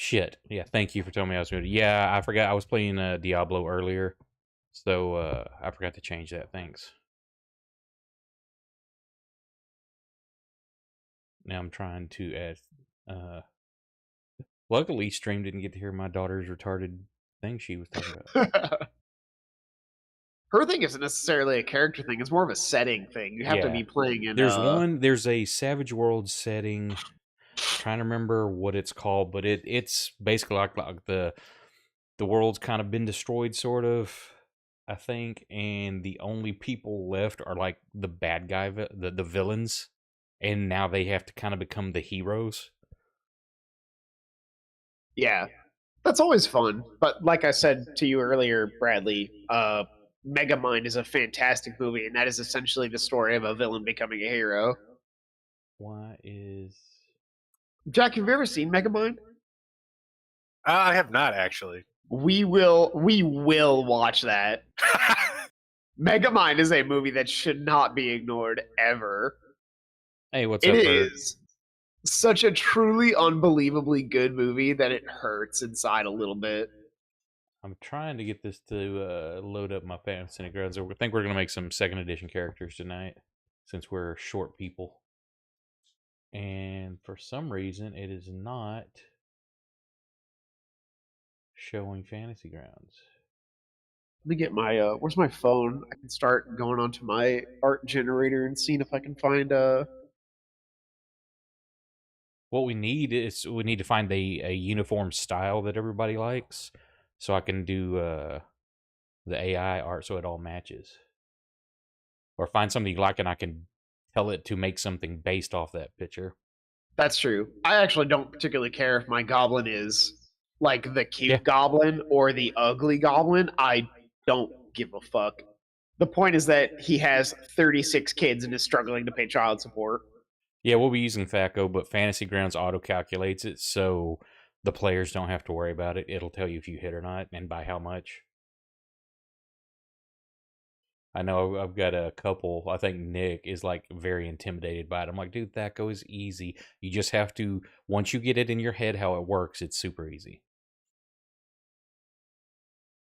Shit. Yeah, thank you for telling me I was muted. Yeah, I forgot I was playing Diablo earlier, so I forgot to change that. Thanks. Now I'm trying to add. Luckily, stream didn't get to hear my daughter's retarded thing she was talking about. Her thing isn't necessarily a character thing; it's more of a setting thing. You have to Yeah. be playing in. There's a Savage World setting. Trying to remember what it's called, but it's basically like the world's kind of been destroyed, sort of, I think, and the only people left are like the bad guy, the villains, and now they have to kind of become the heroes. Yeah, that's always fun. But like I said to you earlier, Bradley, Megamind is a fantastic movie, and that is essentially the story of a villain becoming a hero. Why is Jack, have you ever seen Megamind? I have not actually. We will watch that. Megamind is a movie that should not be ignored ever. Hey, what's It up, Bert? is such a truly unbelievably good movie that it hurts inside a little bit. I'm trying to get this to load up my fantasy grounds. I think we're gonna make some second edition characters tonight, since we're short people. And for some reason, it is not showing Fantasy Grounds. Let me get my where's my phone? I can start going onto my art generator and seeing if I can find What we need to find a uniform style that everybody likes, so I can do the AI art so it all matches. Or find something you like and I can tell it to make something based off that picture. That's true. I actually don't particularly care if my goblin is like the cute Yeah. goblin or the ugly goblin. I don't give a fuck. The point is that he has 36 kids and is struggling to pay child support. Yeah, we'll be using THACO, but Fantasy Grounds auto-calculates it, so the players don't have to worry about it. It'll tell you if you hit or not, and by how much. I know I've got a couple. I think Nick is like very intimidated by it. I'm like, dude, THACO is easy. You just have to, once you get it in your head how it works, it's super easy.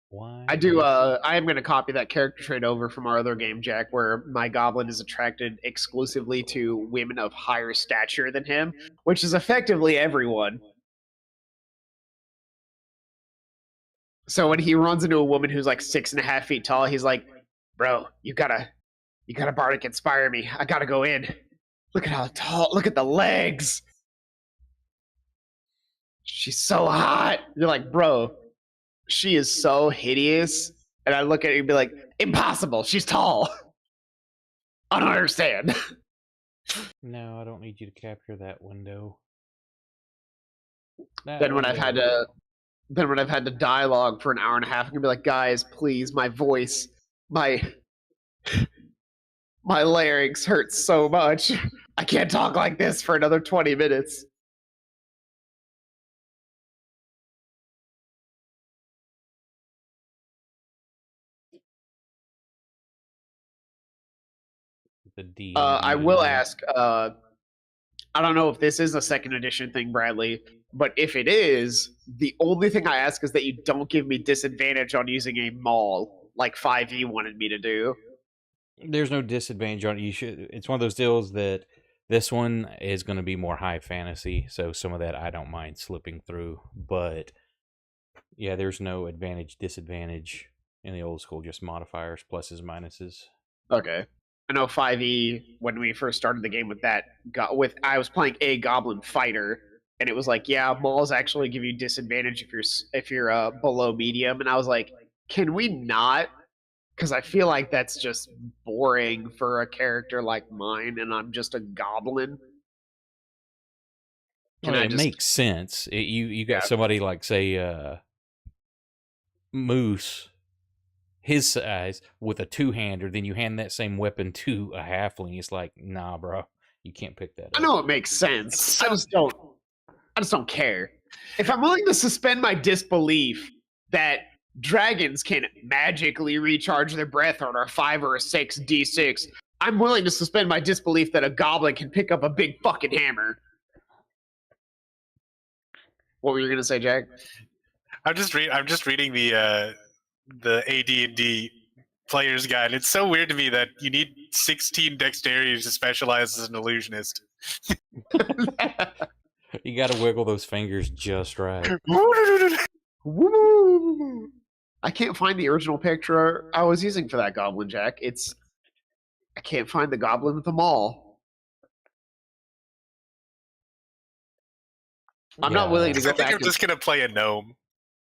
Why? I do. I am going to copy that character trait over from our other game, Jack, where my goblin is attracted exclusively to women of higher stature than him, which is effectively everyone. So when he runs into a woman who's like 6.5 feet tall, he's like, "Bro, you gotta bardic inspire me. I gotta go in. Look at how tall. Look at the legs. She's so hot." You're like, "Bro, she is so hideous." And I look at it and be like, "Impossible. She's tall. I don't understand." No, I don't need you to capture that window. Then when I've had to dialogue for an hour and a half, I'm gonna be like, "Guys, please, my voice, my larynx hurts so much. I can't talk like this for another 20 minutes." The D. I will ask. I don't know if this is a second edition thing, Bradley, but if it is, the only thing I ask is that you don't give me disadvantage on using a maul like 5e wanted me to do. There's no disadvantage on it. You should. It's one of those deals that this one is going to be more high fantasy, so some of that I don't mind slipping through. But yeah, there's no advantage, disadvantage in the old school. Just modifiers, pluses, minuses. Okay. I know 5e when we first started the game with that. I was playing a goblin fighter, and it was like, yeah, mauls actually give you disadvantage if you're below medium, and I was like, can we not? Because I feel like that's just boring for a character like mine, and I'm just a goblin. It makes sense. You got somebody like, say, Moose, his size, with a two-hander, then you hand that same weapon to a halfling. It's like, nah, bro, you can't pick that up. I know it makes sense. I just don't care. If I'm willing to suspend my disbelief that dragons can magically recharge their breath on a 5 or a 6 d6, I'm willing to suspend my disbelief that a goblin can pick up a big fucking hammer. What were you gonna say, Jack? I'm just reading the AD&D player's guide. It's so weird to me that you need 16 dexterity to specialize as an illusionist. You got to wiggle those fingers just right. Woo! I can't find the original picture I was using for that goblin, Jack. I can't find the goblin at the mall. I'm not willing to I go think back. I'm just gonna play a gnome.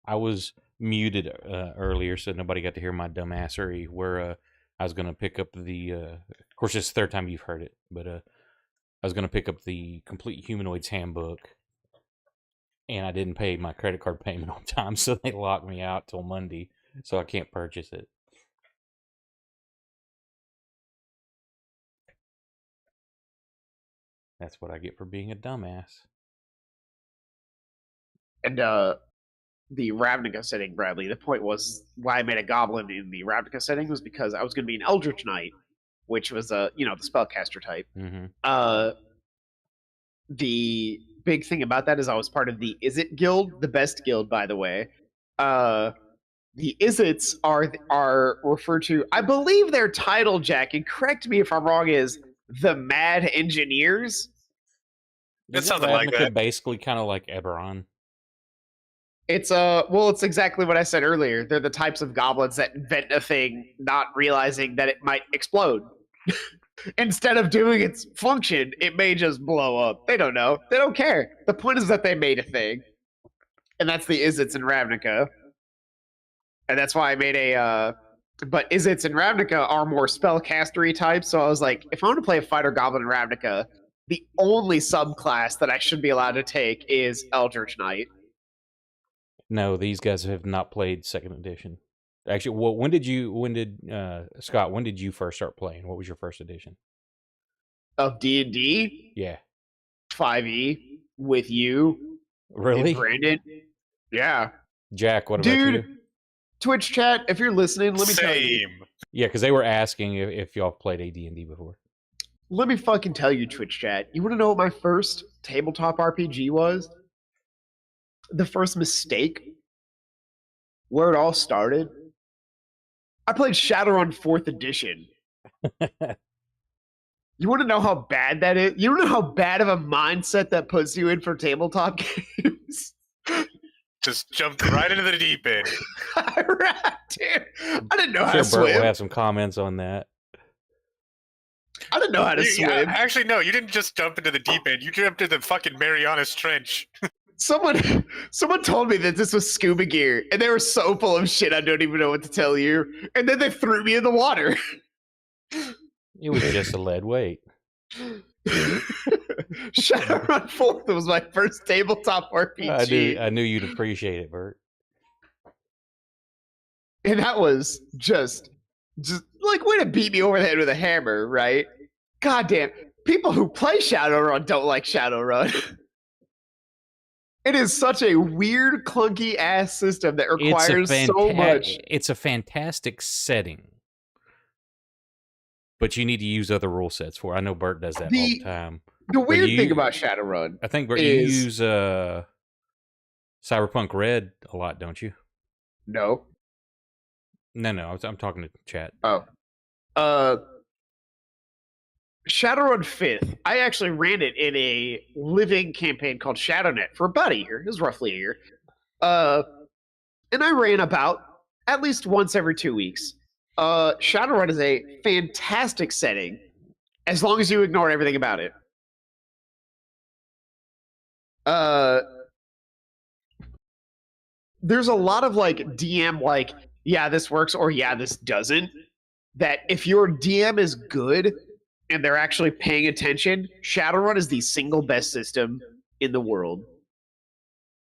I was muted earlier, so nobody got to hear my dumbassery. Where I was going to pick up the. Of course, it's the third time you've heard it, but I was going to pick up the Complete Humanoids Handbook, and I didn't pay my credit card payment on time, so they locked me out till Monday, so I can't purchase it. That's what I get for being a dumbass. And the Ravnica setting, Bradley. The point was why I made a goblin in the Ravnica setting was because I was going to be an Eldritch Knight, which was the spellcaster type. Mm-hmm. The big thing about that is I was part of the Izzet Guild, the best guild, by the way. The Izzets are referred to, I believe their title, Jack, and correct me if I'm wrong, is the Mad Engineers. It's something like that. Basically, kind of like Eberron. It's it's exactly what I said earlier. They're the types of goblins that invent a thing, not realizing that it might explode. Instead of doing its function, it may just blow up. They don't know. They don't care. The point is that they made a thing, and that's the Izzets in Ravnica. And that's why I made a. But Izzets and Ravnica are more spellcastery types. So I was like, if I want to play a fighter goblin in Ravnica, the only subclass that I should be allowed to take is Eldritch Knight. No, these guys have not played second edition. Actually, well, when did Scott? When did you first start playing? What was your first edition of D&D? Yeah, 5e with you, really, Brandon. Yeah, Jack. What about you? Twitch chat, if you're listening, let me tell you. Yeah, because they were asking if y'all played AD&D before. Let me fucking tell you, Twitch chat. You want to know what my first tabletop RPG was? The first mistake, where it all started. I played Shadowrun 4th edition. You want to know how bad that is? You want to know how bad of a mindset that puts you in for tabletop games? Just jumped right into the deep end. Dude, I didn't know how to swim. Bert will have some comments on that. I didn't know how to swim. Actually, no, you didn't just jump into the deep end. You jumped into the fucking Marianas Trench. Someone told me that this was scuba gear, and they were so full of shit I don't even know what to tell you. And then they threw me in the water. It was just a lead weight. Shadowrun 4th was my first tabletop RPG. I knew you'd appreciate it, Bert. And that was just like way to beat me over the head with a hammer, right? Goddamn, people who play Shadowrun don't like Shadowrun. It is such a weird, clunky ass system that requires so much. It's a fantastic setting, but you need to use other rule sets for it. I know Bert does that all the time. The weird thing about Shadowrun, I think, Bert, you use Cyberpunk Red a lot, don't you? No. No. I'm talking to chat. Oh. Shadowrun 5th, I actually ran it in a living campaign called ShadowNet for about a year. It was roughly a year. And I ran about at least once every 2 weeks. Shadowrun is a fantastic setting as long as you ignore everything about it. There's a lot of like DM like, yeah, this works or yeah, this doesn't. That if your DM is good and they're actually paying attention, Shadowrun is the single best system in the world.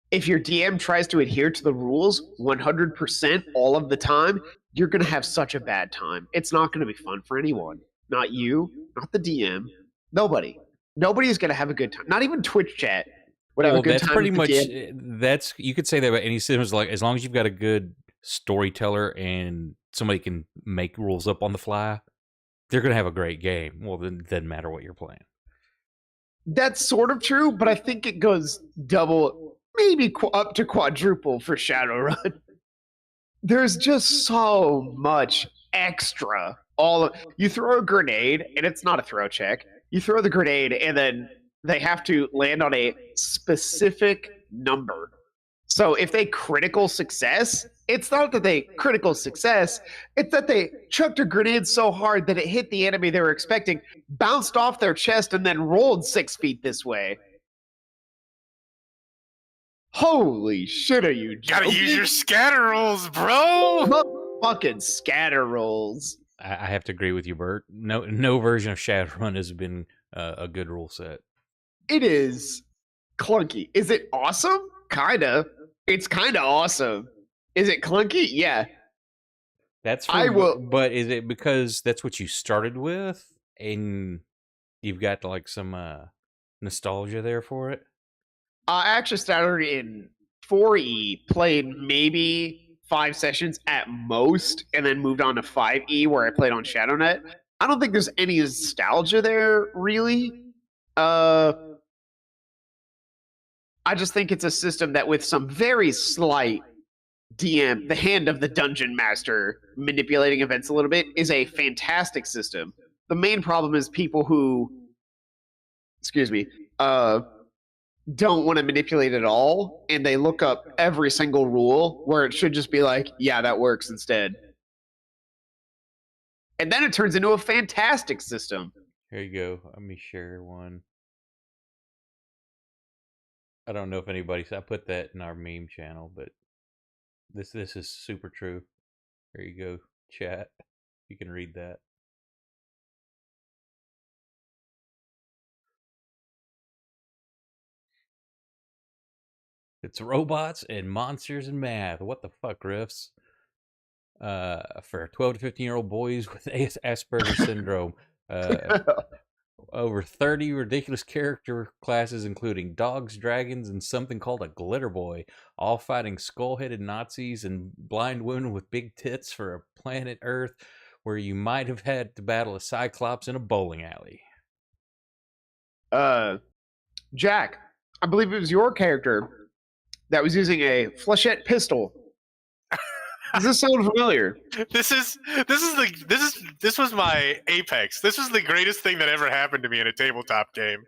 If your DM tries to adhere to the rules 100% all of the time, you're going to have such a bad time. It's not going to be fun for anyone. Not you, not the DM, nobody. Nobody is going to have a good time. Not even Twitch chat would have a good time. That's pretty much, you could say that about any system. Like, as long as you've got a good storyteller and somebody can make rules up on the fly, they're going to have a great game. Well, then it doesn't matter what you're playing. That's sort of true, but I think it goes double. maybe up to quadruple for Shadowrun. There's just so much extra. You throw a grenade, and it's not a throw check. You throw the grenade, and then they have to land on a specific number. So if they critical success, it's not that they critical success, it's that they chucked a grenade so hard that it hit the enemy they were expecting, bounced off their chest, and then rolled 6 feet this way. Holy shit, are you joking? Gotta use your scatter rolls, bro! Fucking scatter rolls. I have to agree with you, Bert. No version of Shadowrun has been a good rule set. It is clunky. Is it awesome? Kinda. It's kinda awesome. Is it clunky? Yeah. That's I will. But is it because that's what you started with, and you've got like some nostalgia there for it? I actually started in 4E, played maybe 5 sessions at most, and then moved on to 5E where I played on ShadowNet. I don't think there's any nostalgia there, really. I just think it's a system that, with some very slight DM, the hand of the dungeon master manipulating events a little bit, is a fantastic system. The main problem is people who, don't want to manipulate at all, and they look up every single rule where it should just be like, yeah, that works instead. And then it turns into a fantastic system. Here you go. Let me share one. I don't know if I put that in our meme channel, but this is super true. There you go, chat. You can read that. It's robots and monsters and math. What the fuck, Riffs? For 12 to 15-year-old boys with Asperger's syndrome. Over 30 ridiculous character classes, including dogs, dragons, and something called a glitter boy, all fighting skull-headed Nazis and blind women with big tits for a planet Earth where you might have had to battle a cyclops in a bowling alley. Jack, I believe it was your character that was using a flechette pistol. Does this sound familiar? This was my apex. This was the greatest thing that ever happened to me in a tabletop game.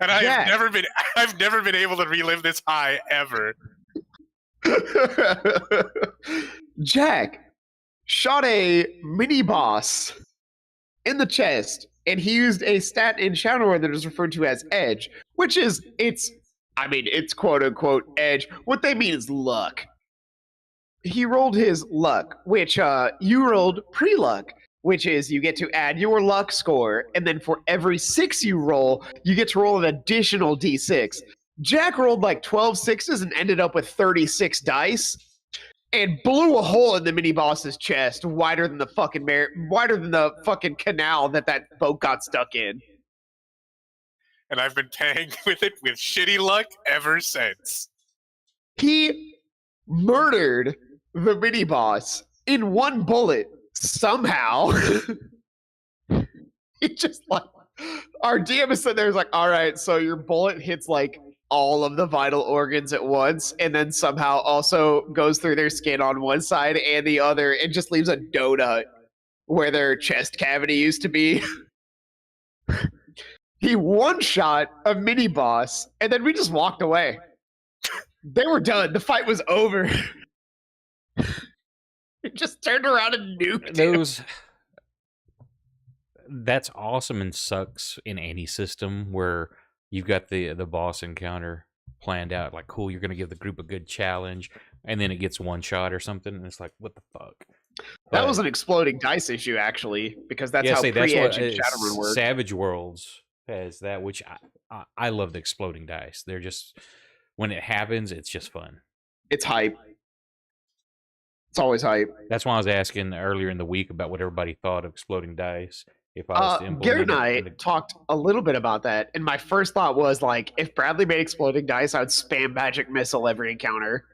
And I've never been able to relive this high ever. Jack shot a mini boss in the chest, and he used a stat in Shadowrun that is referred to as edge, which is it's quote unquote edge. What they mean is luck. He rolled his luck, which you rolled pre-luck, which is you get to add your luck score, and then for every 6 you roll, you get to roll an additional d6. Jack rolled like 12 sixes and ended up with 36 dice, and blew a hole in the mini boss's chest wider than the fucking canal that boat got stuck in. And I've been paying with it with shitty luck ever since. He murdered the mini boss in one bullet somehow. It just like, our DM is sitting there, is like, all right, so your bullet hits like all of the vital organs at once, and then somehow also goes through their skin on one side and the other, and just leaves a donut where their chest cavity used to be. He one-shot a mini boss, and then we just walked away. They were done. The fight was over. It just turned around and nuked him. That's awesome and sucks in any system where you've got the boss encounter planned out. Like, cool, you're going to give the group a good challenge, and then it gets one shot or something, and it's like, what the fuck? That was an exploding dice issue, actually, because that's how pre-edge and Shadowrun works. Savage Worlds has that, which I love the exploding dice. They're just, when it happens, it's just fun. It's hype. It's always hype. That's why I was asking earlier in the week about what everybody thought of exploding dice. If I was to implement Garrett and I talked a little bit about that, and my first thought was, like, if Bradley made exploding dice, I would spam magic missile every encounter.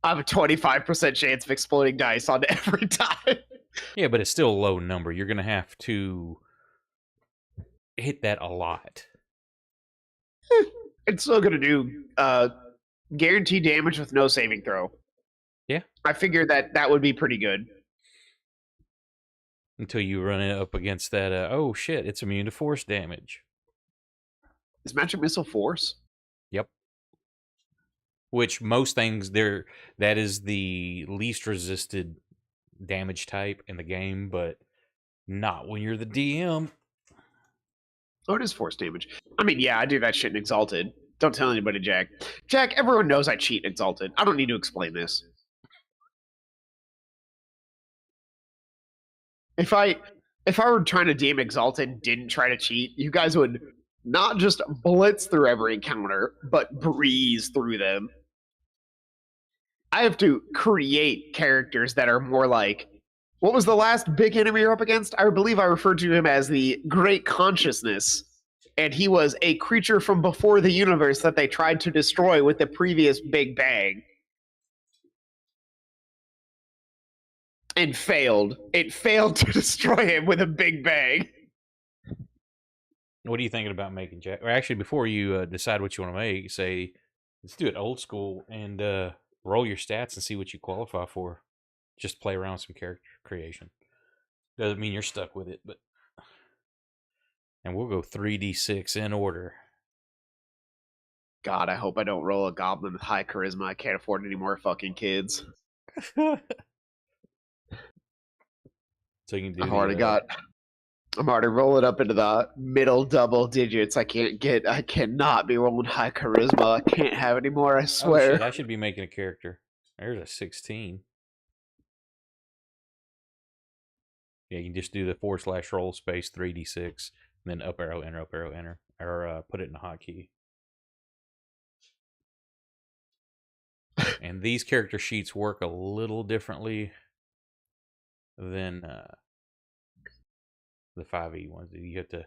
I have a 25% chance of exploding dice on every time. Yeah, but it's still a low number. You're going to have to hit that a lot. It's still going to do Guaranteed damage with no saving throw. Yeah. I figured that would be pretty good. Until you run it up against that, oh shit, it's immune to force damage. Is Magic Missile force? Yep. Which most things that is the least resisted damage type in the game, but not when you're the DM. Oh, it is force damage. I mean, yeah, I do that shit in Exalted. Don't tell anybody, Jack. Jack, everyone knows I cheat in Exalted. I don't need to explain this. If I were trying to DM Exalted and didn't try to cheat, you guys would not just blitz through every encounter, but breeze through them. I have to create characters that are more like, what was the last big enemy you're up against? I believe I referred to him as the Great Consciousness, and he was a creature from before the universe that they tried to destroy with the previous Big Bang. And failed. It failed to destroy him with a Big Bang. What are you thinking about making, Jack? Or actually, before you decide what you want to make, say, let's do it old school and roll your stats and see what you qualify for. Just play around with some character creation. Doesn't mean you're stuck with it, but... And we'll go 3d6 in order. God, I hope I don't roll a goblin with high charisma. I can't afford any more fucking kids. So you can do I'm already rolling up into the middle double digits. I cannot be rolling high charisma. I can't have any more, I swear. Oh, shit, I should be making a character. There's a 16. Yeah, you can just do the /roll space 3d6, and then up arrow, enter, or put it in a hotkey. And these character sheets work a little differently than the 5e ones. You have to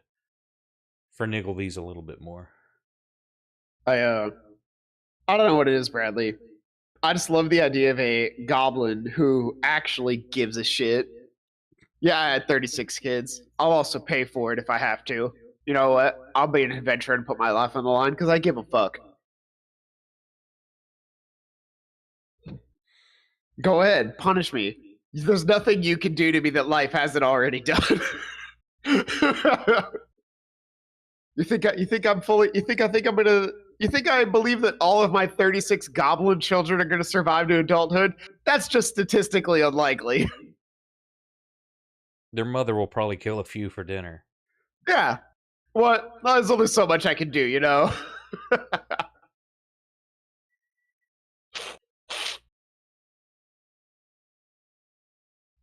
finagle these a little bit more. I don't know what it is, Bradley. I just love the idea of a goblin who actually gives a shit. Yeah, I had 36 kids. I'll also pay for it if I have to. You know what? I'll be an adventurer and put my life on the line because I give a fuck. Go ahead, punish me. There's nothing you can do to me that life hasn't already done. You think I believe that all of my 36 goblin children are going to survive to adulthood? That's just statistically unlikely. Their mother will probably kill a few for dinner. Yeah. What? There's only so much I can do, you know?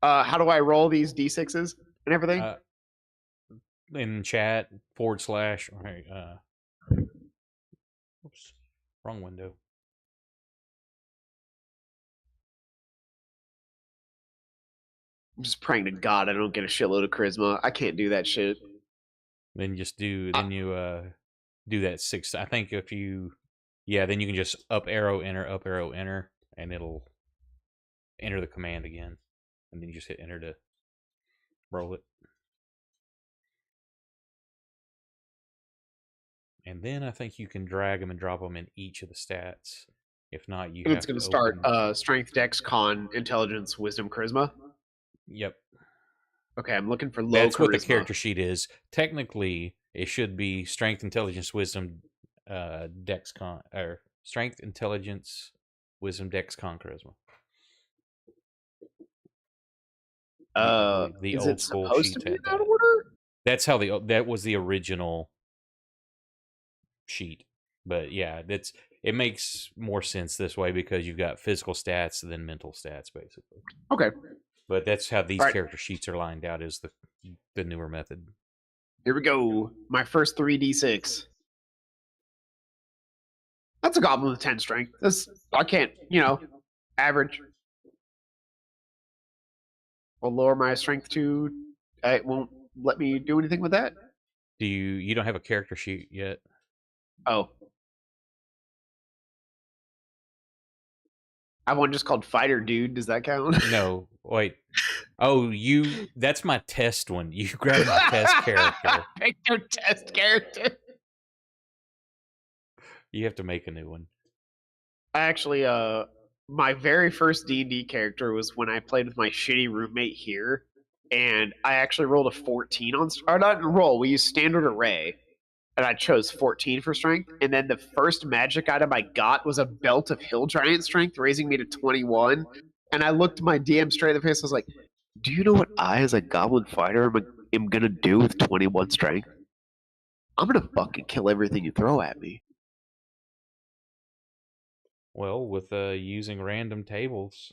How do I roll these d6s and everything? In chat, / oops, wrong window. I'm just praying to God I don't get a shitload of charisma. I can't do that shit. Then just do that 6. I think if you, then you can just up arrow, enter, and it'll enter the command again. And then you just hit enter to roll it. And then I think you can drag them and drop them in each of the stats. If not, you have it's going to start strength, dex, con, intelligence, wisdom, charisma. Yep. Okay, I'm looking for low That's charisma. what the character sheet is. Technically, it should be strength, intelligence, wisdom, dex, con, or strength, intelligence, wisdom, dex, con, charisma. The is old it school supposed sheet to be had in that that. order? That's how that was the original sheet. But yeah, it makes more sense this way because you've got physical stats than mental stats, basically. Okay. But that's how these character sheets are lined out, is the newer method. Here we go. My first 3d6. That's a goblin with 10 strength. I can't, average. I'll lower my strength to... It won't let me do anything with that. You don't have a character sheet yet? Oh. I have one just called Fighter Dude. Does that count? No. Wait. Oh, that's my test one. You grabbed my test character. Pick your test character. You have to make a new one. I actually, my very first D&D character was when I played with my shitty roommate here, and I actually rolled a 14 on, or not roll, we used standard array, and I chose 14 for strength, and then the first magic item I got was a belt of hill giant strength, raising me to 21, and I looked my DM straight in the face, I was like, do you know what I, as a goblin fighter, am gonna do with 21 strength? I'm gonna fucking kill everything you throw at me. Well, with using random tables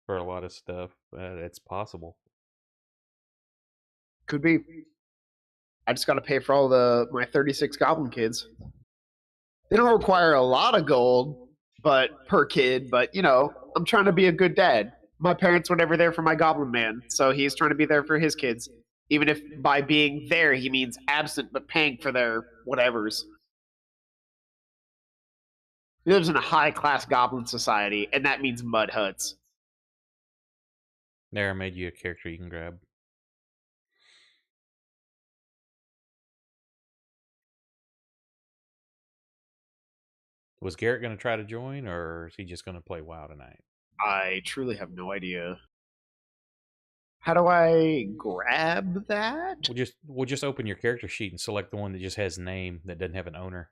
for a lot of stuff, it's possible. Could be. I just gotta pay for all my 36 goblin kids. They don't require a lot of gold, but per kid, but I'm trying to be a good dad. My parents were never there for my goblin man, so he's trying to be there for his kids. Even if by being there he means absent but paying for their whatevers. He lives in a high class goblin society, and that means mud huts. There, I made you a character you can grab. Was Garrett going to try to join, or is he just going to play WoW tonight? I truly have no idea. How do I grab that? We'll just open your character sheet and select the one that just has name that doesn't have an owner.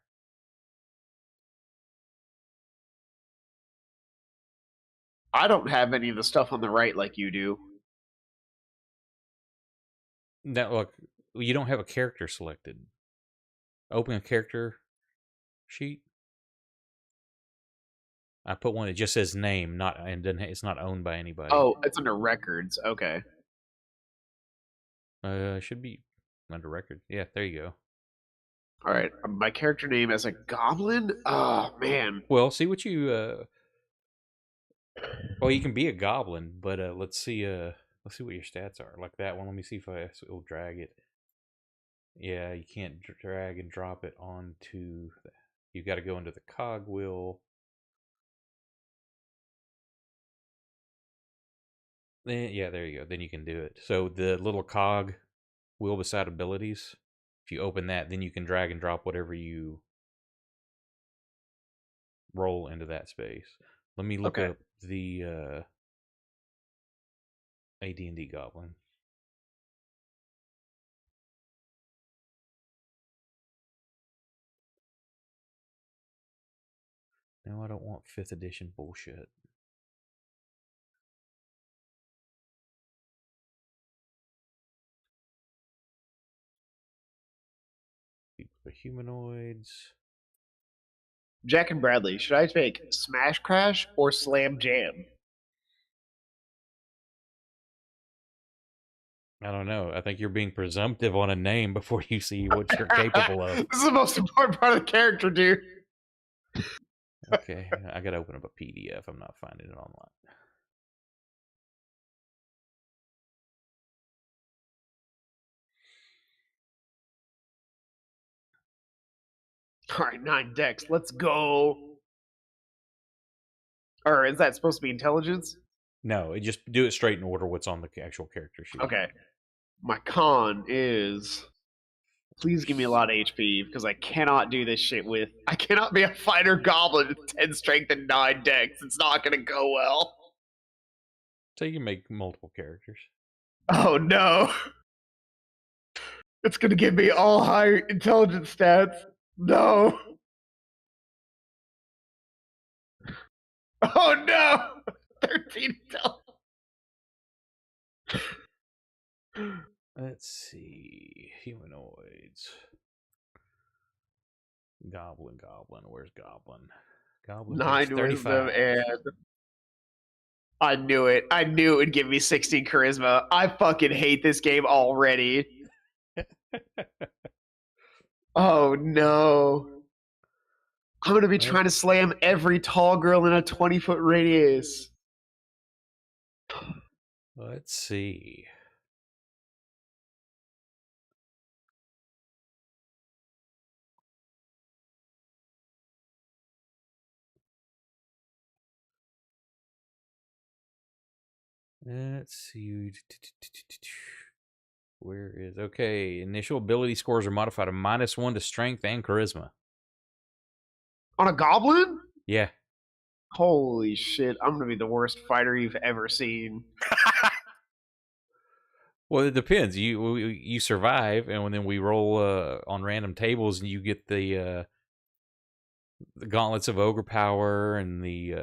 I don't have any of the stuff on the right like you do. Now, look, you don't have a character selected. Open a character sheet. I put one that just says name, it's not owned by anybody. Oh, it's under records. Okay. Should be under record. Yeah, there you go. All right. My character name as a goblin. Oh man. Well, see what you. Well, you can be a goblin, but let's see. Let's see what your stats are. Like that one. Let me see if it'll drag it. Yeah, you can't drag and drop it onto. You got to go into the cogwheel. Yeah, there you go. Then you can do it. So the little cog wheel beside abilities, if you open that, then you can drag and drop whatever you roll into that space. Let me look up the AD&D goblin. No, I don't want 5th edition bullshit. The humanoids. Jack and Bradley, should I take Smash Crash or Slam Jam? I don't know. I think you're being presumptive on a name before you see what you're capable of. This is the most important part of the character, dude. Okay, I gotta open up a PDF. I'm not finding it online. All right, 9 decks. Let's go. Or is that supposed to be intelligence? No, just do it straight in order what's on the actual character sheet. Okay. My con is please give me a lot of HP because I cannot do this shit with. I cannot be a fighter goblin with 10 strength and 9 dex. It's not going to go well. So you can make multiple characters. Oh no. It's going to give me all high intelligence stats. No. Oh no. 13 intelligence. Let's see. Humanoids. Goblin. Where's Goblin? Goblin 9 wisdom and I knew it. I knew it would give me 16 charisma. I fucking hate this game already. Oh no. I'm going to be trying to slam every tall girl in a 20-foot radius. Let's see. Let's see. Where is okay? Initial ability scores are modified of -1 to strength and charisma. On a goblin? Yeah. Holy shit! I'm gonna be the worst fighter you've ever seen. Well, it depends. You survive, and then we roll on random tables, and you get the gauntlets of ogre power and the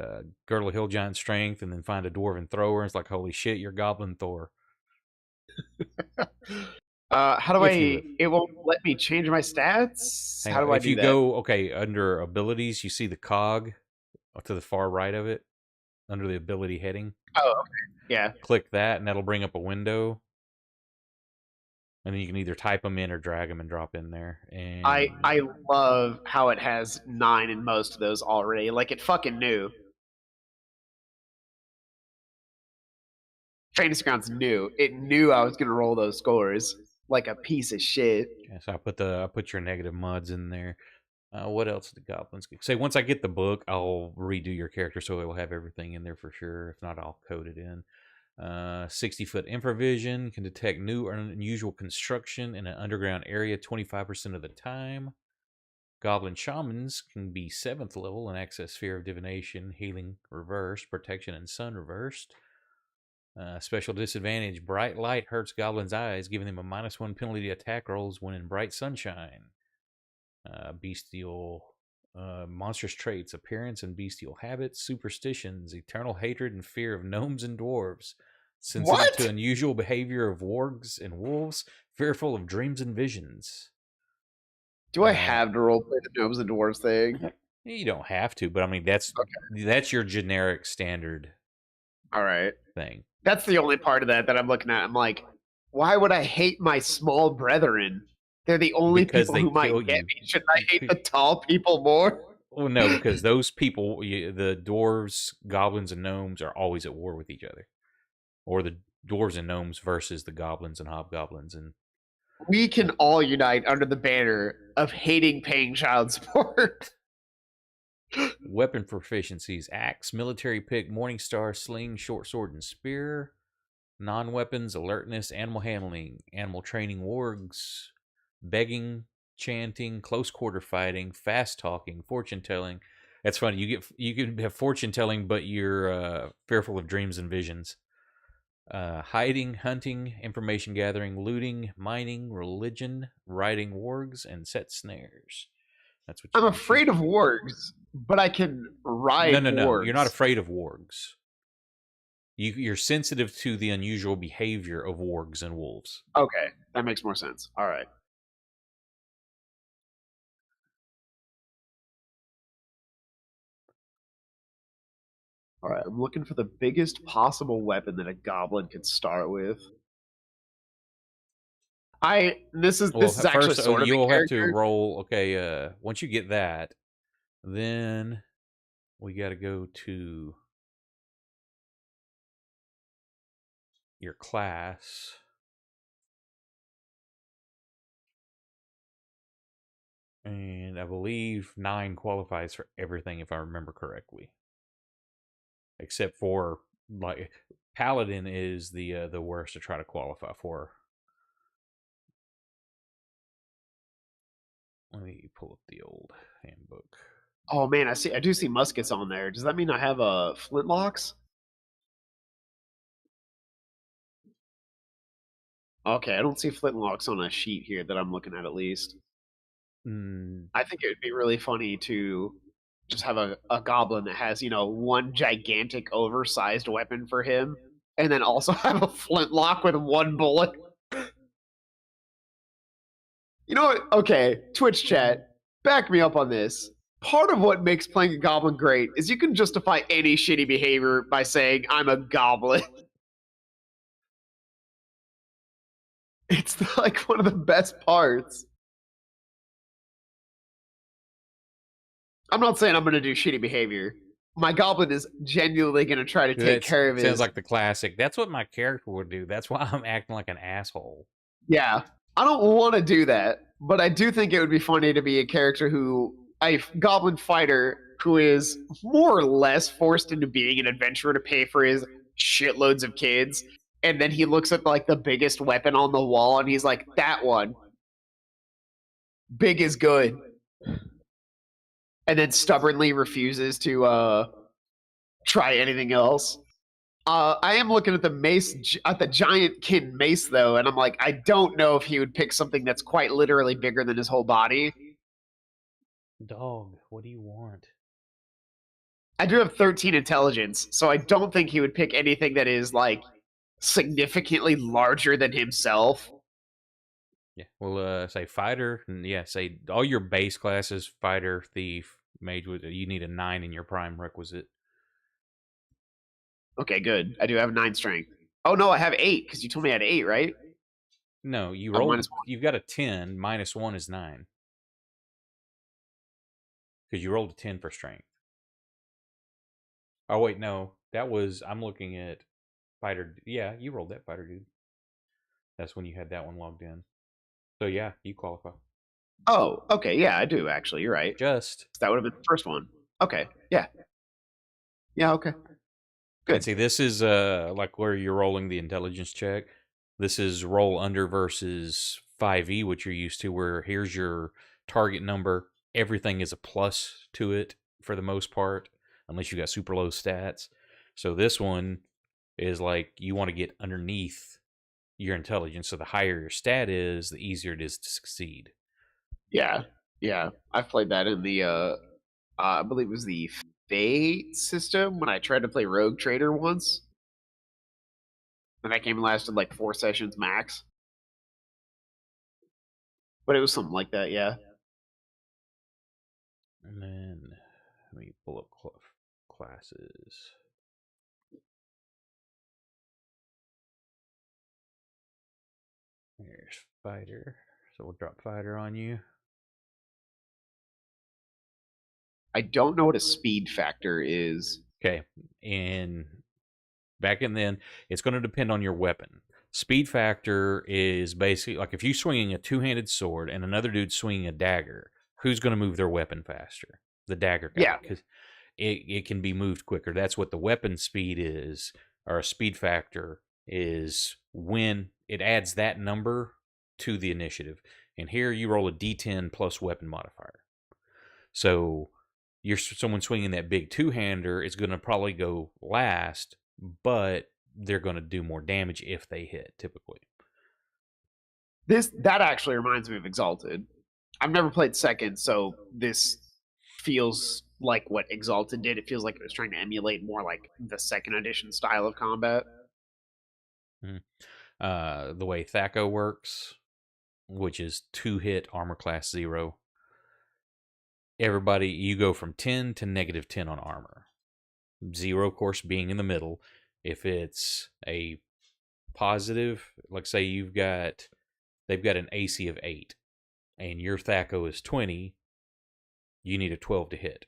girdle of hill giant strength, and then find a dwarven thrower. It's like, holy shit, you're Goblin Thor. How do If you live. It won't let me change my stats. Hang How on. do I If do you that? go under abilities, you see the cog to the far right of it under the ability heading. Oh, okay. Yeah. Click that, and that'll bring up a window. And then you can either type them in or drag them and drop in there. And I love how it has 9 in most of those already. Like it fucking knew. Fantasy Grounds knew. It knew I was gonna roll those scores like a piece of shit. yeah, so I put your negative muds in there. What else did the goblins get? Say once I get the book, I'll redo your character so it will have everything in there for sure. If not, I'll code it in. 60-foot infravision can detect new or unusual construction in an underground area 25% of the time. Goblin shamans can be 7th level and access sphere of divination, healing reversed, protection and sun reversed. Special disadvantage: bright light hurts goblins' eyes, giving them a -1 penalty to attack rolls when in bright sunshine. Bestial monstrous traits: appearance and bestial habits, superstitions, eternal hatred and fear of gnomes and dwarves, sensitive to What? unusual behavior of wargs and wolves, fearful of dreams and visions. Do I have to roleplay the gnomes and dwarves thing? You don't have to, but I mean that's your generic standard All right. thing. That's the only part of that I'm looking at. I'm like, why would I hate my small brethren? They're the only Because people they who might kill get you. me. Shouldn't I hate the tall people more? Well, no, because those people, the dwarves, goblins, and gnomes are always at war with each other, or the dwarves and gnomes versus the goblins and hobgoblins. And We can all unite under the banner of hating paying child support. weapon proficiencies: axe, military pick, morningstar, sling, short sword, and spear. Non-weapons: alertness, animal handling, animal training, wargs, begging, chanting, close quarter fighting, fast talking, fortune telling. That's funny. You can have fortune telling, but you're fearful of dreams and visions. Hiding, hunting, information gathering, looting, mining, religion, riding wargs, and set snares. That's what I'm you afraid of wargs, but I can ride No. You're not wargs. afraid of wargs. You're sensitive to the unusual behavior of wargs and wolves. Okay, that makes more sense. All right. All right, I'm looking for the biggest possible weapon that a goblin could start with. This is actually First, sort of a you'll have to character. roll. Okay, once you get that, then we got to go to your class. And I believe 9 qualifies for everything, if I remember correctly. Except for, like, Paladin is the worst to try to qualify for. Let me pull up the old handbook. Oh man, I do see muskets on there. Does that mean I have flintlocks? Okay, I don't see flintlocks on a sheet here that I'm looking at least. Mm, I think it would be really funny to just have a goblin that has, one gigantic oversized weapon for him, and then also have a flintlock with one bullet. You know what? Okay, Twitch chat, back me up on this. Part of what makes playing a goblin great is you can justify any shitty behavior by saying, I'm a goblin. It's like one of the best parts. I'm not saying I'm going to do shitty behavior. My goblin is genuinely going to try to take that care of his. sounds like the classic. That's what my character would do. That's why I'm acting like an asshole. Yeah, I don't want to do that, but I do think it would be funny to be a character a goblin fighter who is more or less forced into being an adventurer to pay for his shitloads of kids, and then he looks at like the biggest weapon on the wall and he's like, that one. Big is good. And then stubbornly refuses to try anything else. I am looking at the mace, at the giant kin mace, though, and I'm like, I don't know if he would pick something that's quite literally bigger than his whole body. Dog, what do you want? I do have 13 intelligence, so I don't think he would pick anything that is like significantly larger than himself. Yeah, well, say fighter, and yeah, say all your base classes: fighter, thief, mage. You need a 9 in your prime requisite. Okay, good. I do have 9 strength. Oh no, I have 8 because you told me I had 8, right? No, you Oh, rolled. minus 1. You've got a 10. -1 is 9 because you rolled a 10 for strength. Oh wait, no, that was. I'm looking at fighter. Yeah, you rolled that fighter, dude. That's when you had that one logged in. So yeah, you qualify. Oh, okay, yeah, I do actually. You're right. Just That would have been the first one. Okay, yeah, yeah, okay, and good. see, this is like where you're rolling the intelligence check. This is roll under versus 5e, which you're used to, where here's your target number. Everything is a plus to it for the most part, unless you got super low stats. So this one is like you want to get underneath your intelligence. So the higher your stat is, the easier it is to succeed. Yeah, yeah. I've played that in the I believe it was the Fate system when I tried to play Rogue Trader once. And that game lasted like 4 sessions max. But it was something like that, yeah. And then let me pull up classes. There's fighter. So we'll drop fighter on you. I don't know what a speed factor is. Okay. And back in then, it's going to depend on your weapon. Speed factor is basically like if you're swinging a two-handed sword and another dude's swinging a dagger, who's going to move their weapon faster? The dagger guy, Yeah. because it can be moved quicker. That's what the weapon speed is, or a speed factor is when it adds that number to the initiative. And here you roll a d10 plus weapon modifier. So you're someone swinging that big two-hander is going to probably go last, but they're going to do more damage if they hit typically. That actually reminds me of Exalted. I've never played second, so this feels like what Exalted did. It feels like it was trying to emulate more like the second edition style of combat. The way Thaco works, which is 2-hit armor class 0. Everybody, you go from 10 to -10 on armor. 0, of course, being in the middle. If it's a positive, like say they've got an AC of 8 and your Thaco is 20, you need a 12 to hit.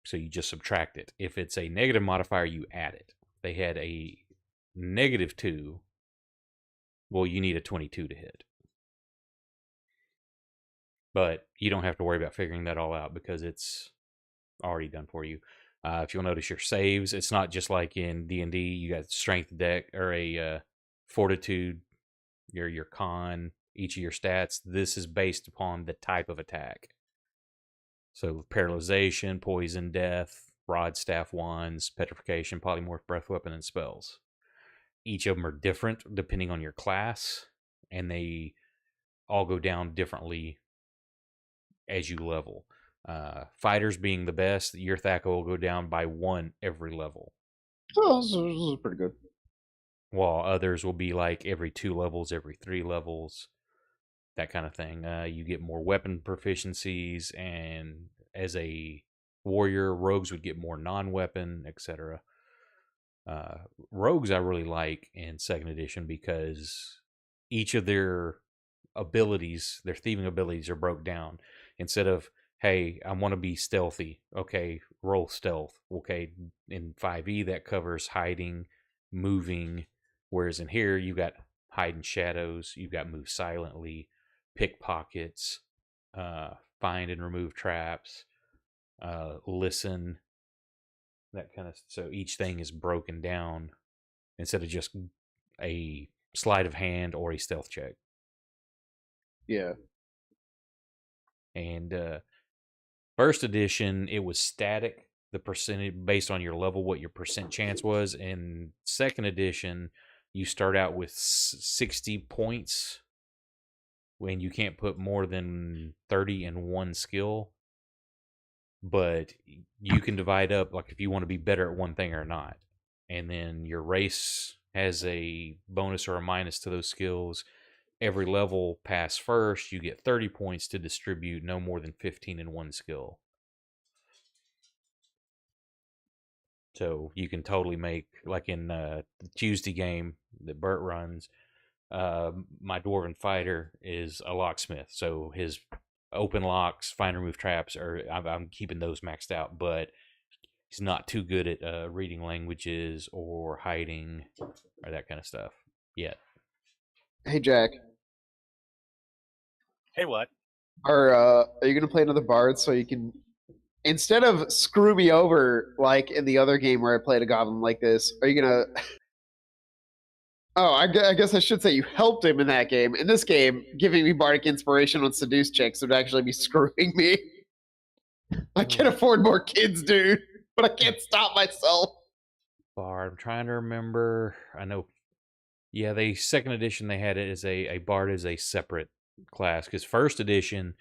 So you just subtract it. If it's a negative modifier, you add it. They had a -2, well, you need a 22 to hit. But you don't have to worry about figuring that all out because it's already done for you. If you'll notice your saves, it's not just like in D&D, you got strength deck or a fortitude, your con, each of your stats. This is based upon the type of attack. So paralyzation, poison, death, rod, staff, wands, petrification, polymorph, breath weapon, and spells. Each of them are different depending on your class, and they all go down differently as you level. Fighters being the best, your Thaco will go down by 1 every level. Oh, this is pretty good. While others will be like every 2 levels, every 3 levels, that kind of thing. You get more weapon proficiencies, and as a warrior, rogues would get more non-weapon, etc. Rogues I really like in 2nd edition because each of their abilities, their thieving abilities, are broke down. Instead of, hey, I want to be stealthy, okay, roll stealth. Okay, in 5e that covers hiding, moving, whereas in here you got hide in shadows, you've got move silently, pickpockets, find and remove traps, listen, that kind of. So each thing is broken down instead of just a sleight of hand or a stealth check. Yeah. And First edition, it was static, the percentage based on your level, what your percent chance was. And second edition, you start out with 60 points when you can't put more than 30 in one skill. But you can divide up, like if you want to be better at one thing or not. And then your race has a bonus or a minus to those skills. Every level past first, you get 30 points to distribute no more than 15 in one skill. So you can totally make, like in the Tuesday game that Bert runs, my Dwarven Fighter is a locksmith. So his open locks, find remove traps, I'm keeping those maxed out, but he's not too good at reading languages or hiding or that kind of stuff yet. Hey, Jack. Hey, what? Are you gonna play another bard so you can, instead of screw me over like in the other game where I played a goblin like this? Are you gonna? Oh, I guess I should say you helped him in that game. In this game, giving me bardic inspiration on seduce checks would actually be screwing me. I can afford more kids, dude, but I can't stop myself. Bard, I'm trying to remember. I know. Yeah, they second edition they had it as a bard as a separate class, because first edition,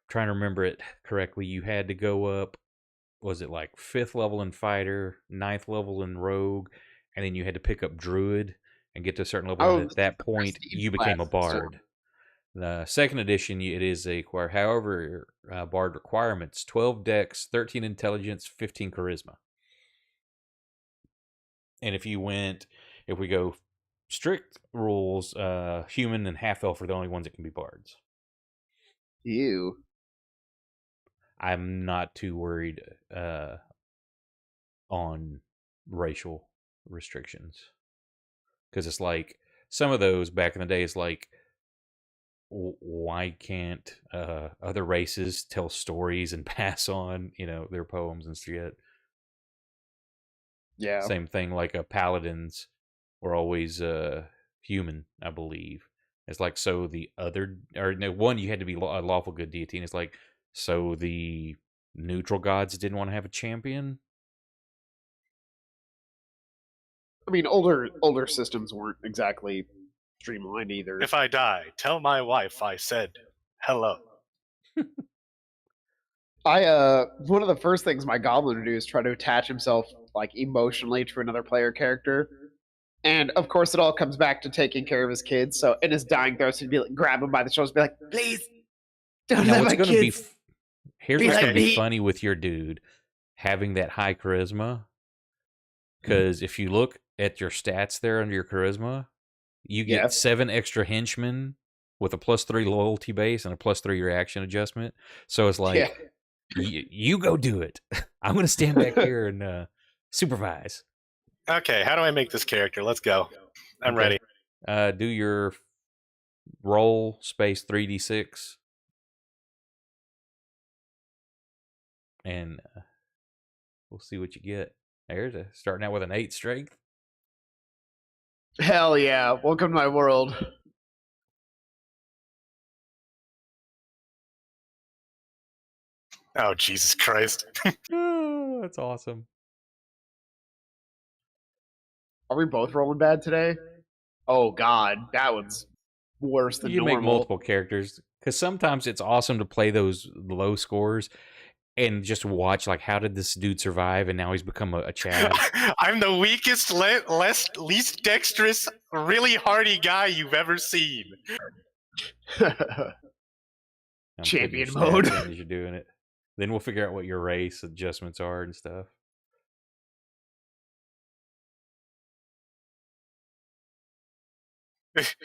trying to remember it correctly, you had to go up, was it like 5th level in fighter, 9th level in rogue, and then you had to pick up druid and get to a certain level, and at that point you became a bard. The second edition, it is a acquire, however, bard requirements: 12 dex, 13 intelligence, 15 charisma. And if we go strict rules, human and half elf are the only ones that can be bards. Ew. I'm not too worried on racial restrictions, because it's like some of those back in the day is like, why can't other races tell stories and pass on their poems and shit? Yeah. Same thing, like paladins were always human, I believe. It's like, so the other, or no, one, you had to be a lawful good deity, and it's like, so the neutral gods didn't want to have a champion. I mean, older systems weren't exactly streamlined either. If I die, tell my wife I said hello. One of the first things my goblin would do is try to attach himself like emotionally to another player character. And of course it all comes back to taking care of his kids. So in his dying throes he'd be like, grab him by the shoulders and be like, please don't let my kids. Here's what's gonna be funny with your dude having that high charisma. Because if you look at your stats there under your charisma, you get 7 extra henchmen with a +3 loyalty base and a +3 reaction adjustment. So it's like, you go do it. I'm going to stand back here and supervise. Okay, how do I make this character? Let's go. I'm ready. Do your roll space 3d6. And we'll see what you get. There's starting out with an 8 strength. Hell yeah. Welcome to my world. Oh, Jesus Christ. Oh, that's awesome. Are we both rolling bad today? Oh, God. That one's worse than normal. You can make multiple characters, because sometimes it's awesome to play those low scores and just watch, like, how did this dude survive, and now he's become a Chad. I'm the weakest, least dexterous, really hardy guy you've ever seen. Champion mode. As you're doing it. Then we'll figure out what your race adjustments are and stuff.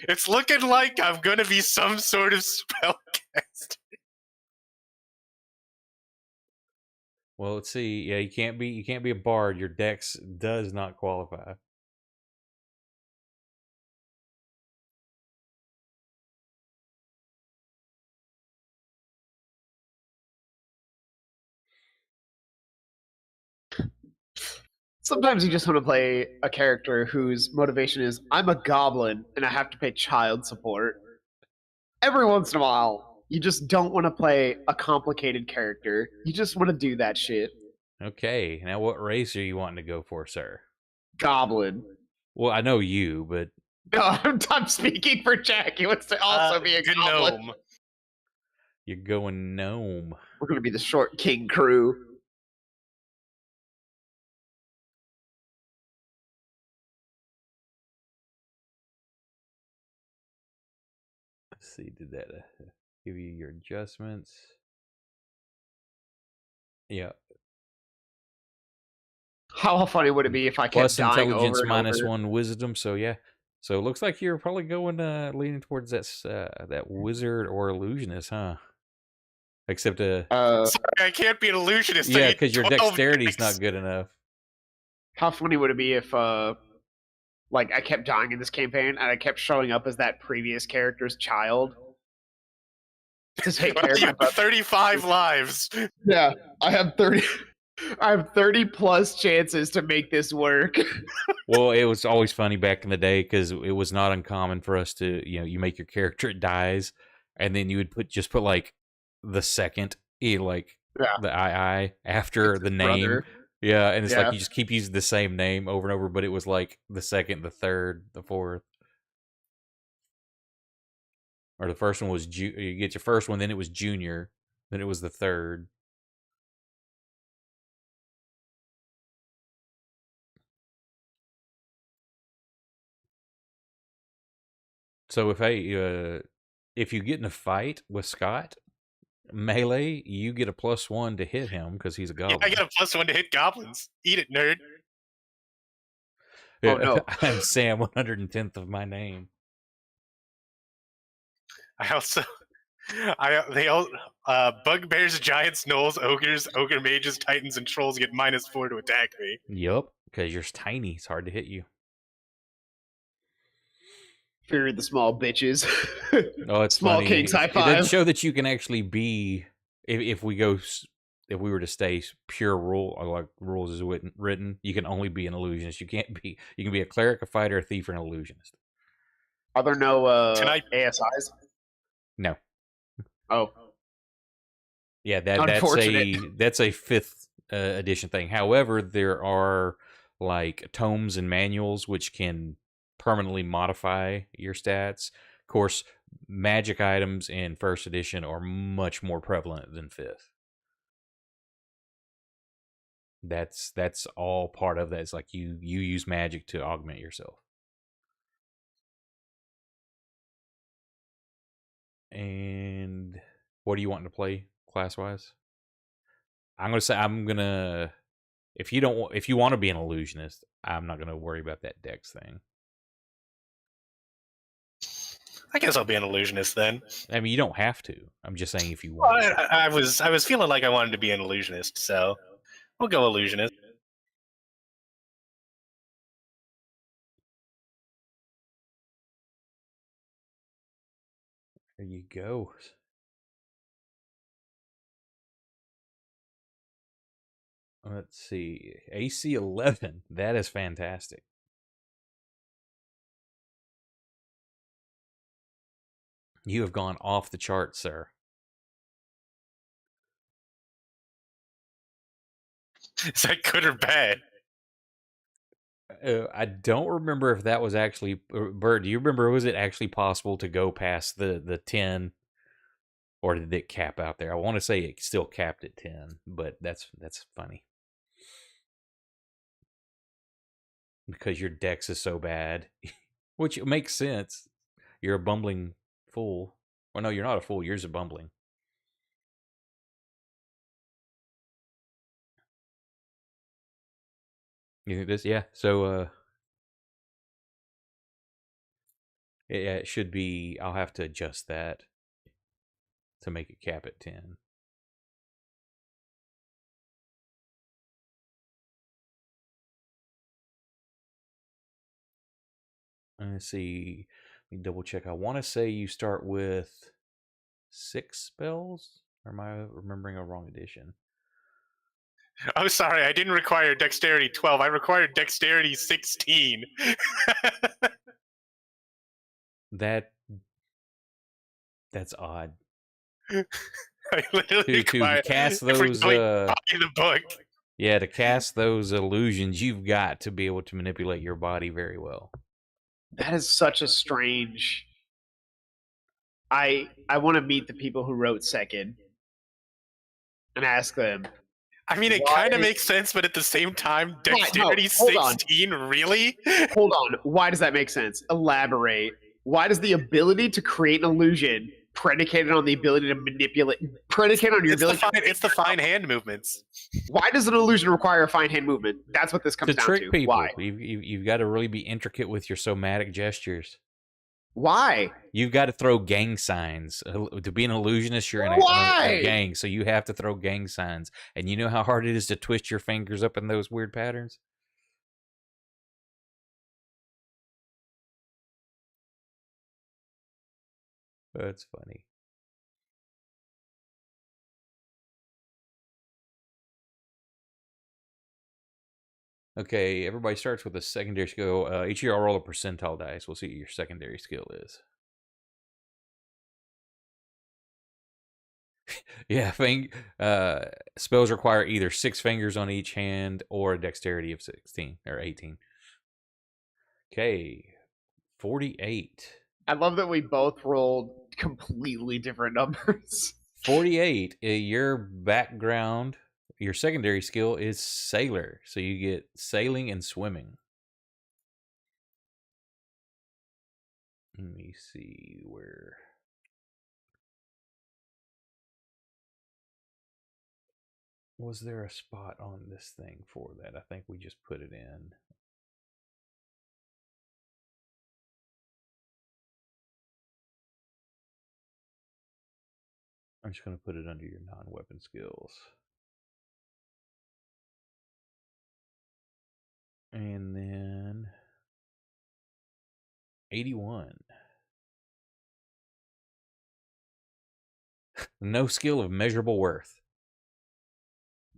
It's looking like I'm gonna be some sort of spellcaster. Well, let's see. Yeah, you can't be a bard. Your dex does not qualify. Sometimes you just want to play a character whose motivation is, I'm a goblin and I have to pay child support. Every once in a while, You just don't want to play a complicated character. You just want to do that shit. Okay, now what race are you wanting to go for, sir? Goblin. Well, I know you, but No, I'm speaking for Jack. He wants to also be a goblin. gnome. you're going gnome. We're going to be the Short King crew. Let's see, did that give you your adjustments? Yeah. How funny would it be if I kept Plus dying intelligence over and minus over? 1 wisdom, so yeah. So it looks like you're probably going leaning towards that wizard or illusionist, huh? Except Sorry, I can't be an illusionist. I yeah, need because your 12 dexterity's decks. not good enough. How funny would it be if like I kept dying in this campaign and I kept showing up as that previous character's child to take care of You my have brother? 35 lives. Yeah, I have 30. I have 30 plus chances to make this work. Well, it was always funny back in the day because it was not uncommon for us to, you make your character, it dies, and then you would put like the second, like Yeah. the II after the name. Brother. Yeah, and it's Yeah. like you just keep using the same name over and over, but it was like the second, the third, the fourth. Or the first one was you get your first one, then it was junior, then it was the third. So if you get in a fight with Scott melee, you get a +1 to hit him because he's a Yeah, goblin. I get a +1 to hit goblins. Eat it, nerd. Oh, no. I'm Sam, 110th of my name. I also, bugbears, giants, gnolls, ogres, ogre mages, titans, and trolls get -4 to attack me. Yup, because you're tiny. It's hard to hit you. Fear the small bitches. Oh, it's small funny. kings high It doesn't five. show that you can actually be if we were to stay pure rule like rules is written, you can only be an illusionist. You can't be. You can be a cleric, a fighter, a thief, or an illusionist. Are there no Tonight- ASIs? No. Oh, Yeah, Unfortunate. that's a 5th edition thing. However, there are like tomes and manuals which can permanently modify your stats. Of course, magic items in 1st edition are much more prevalent than 5th. That's all part of that. It's like you use magic to augment yourself. And what do you want to play class wise? I'm gonna if you want to be an illusionist, I'm not gonna worry about that dex thing. I guess I'll be an illusionist then. I mean, you don't have to. I'm just saying if you want. Well, I was feeling like I wanted to be an illusionist, so we'll go illusionist. There you go. Let's see. AC 11. That is fantastic. You have gone off the chart, sir. Is that good or bad? I don't remember if that was actually Bert. Do you remember? Was it actually possible to go past the 10, or did it cap out there? I want to say it still capped at 10, but that's funny because your dex is so bad, which makes sense. You're a bumbling fool. Well, no, you're not a fool. You're just a bumbling. You think this? Yeah. So, yeah, it should be. I'll have to adjust that to make it cap at 10. Let's see. Let me double check. I want to say you start with 6 spells. Or am I remembering a wrong edition? Oh, sorry, I didn't require dexterity 12. I required dexterity 16. That's odd. I literally To cast if we're those going by the book. yeah, to cast those illusions, you've got to be able to manipulate your body very well. That is such a strange. I want to meet the people who wrote Second and ask them. I mean, it kind of makes sense, but at the same time, dexterity hold on. 16, really? Hold on. Why does that make sense? Elaborate. Why does the ability to create an illusion predicated on the ability to manipulate, predicated on your ability it's the fine hand movements. Why does an illusion require a fine hand movement? That's what this comes down to. To trick people. Why? You've got to really be intricate with your somatic gestures. Why? You've got to throw gang signs. To be an illusionist, you're in a gang, so you have to throw gang signs. And you know how hard it is to twist your fingers up in those weird patterns? That's funny. Okay, everybody starts with a secondary skill. Each of y'all roll a percentile dice. We'll see what your secondary skill is. Yeah, spells require either 6 fingers on each hand or a dexterity of 16 or 18. Okay, 48. I love that we both rolled completely different numbers. 48, your background, your secondary skill is sailor. So you get sailing and swimming. Let me see where. Was there a spot on this thing for that? I think we just put it in. I'm just going to put it under your non-weapon skills. And then 81. No skill of measurable worth.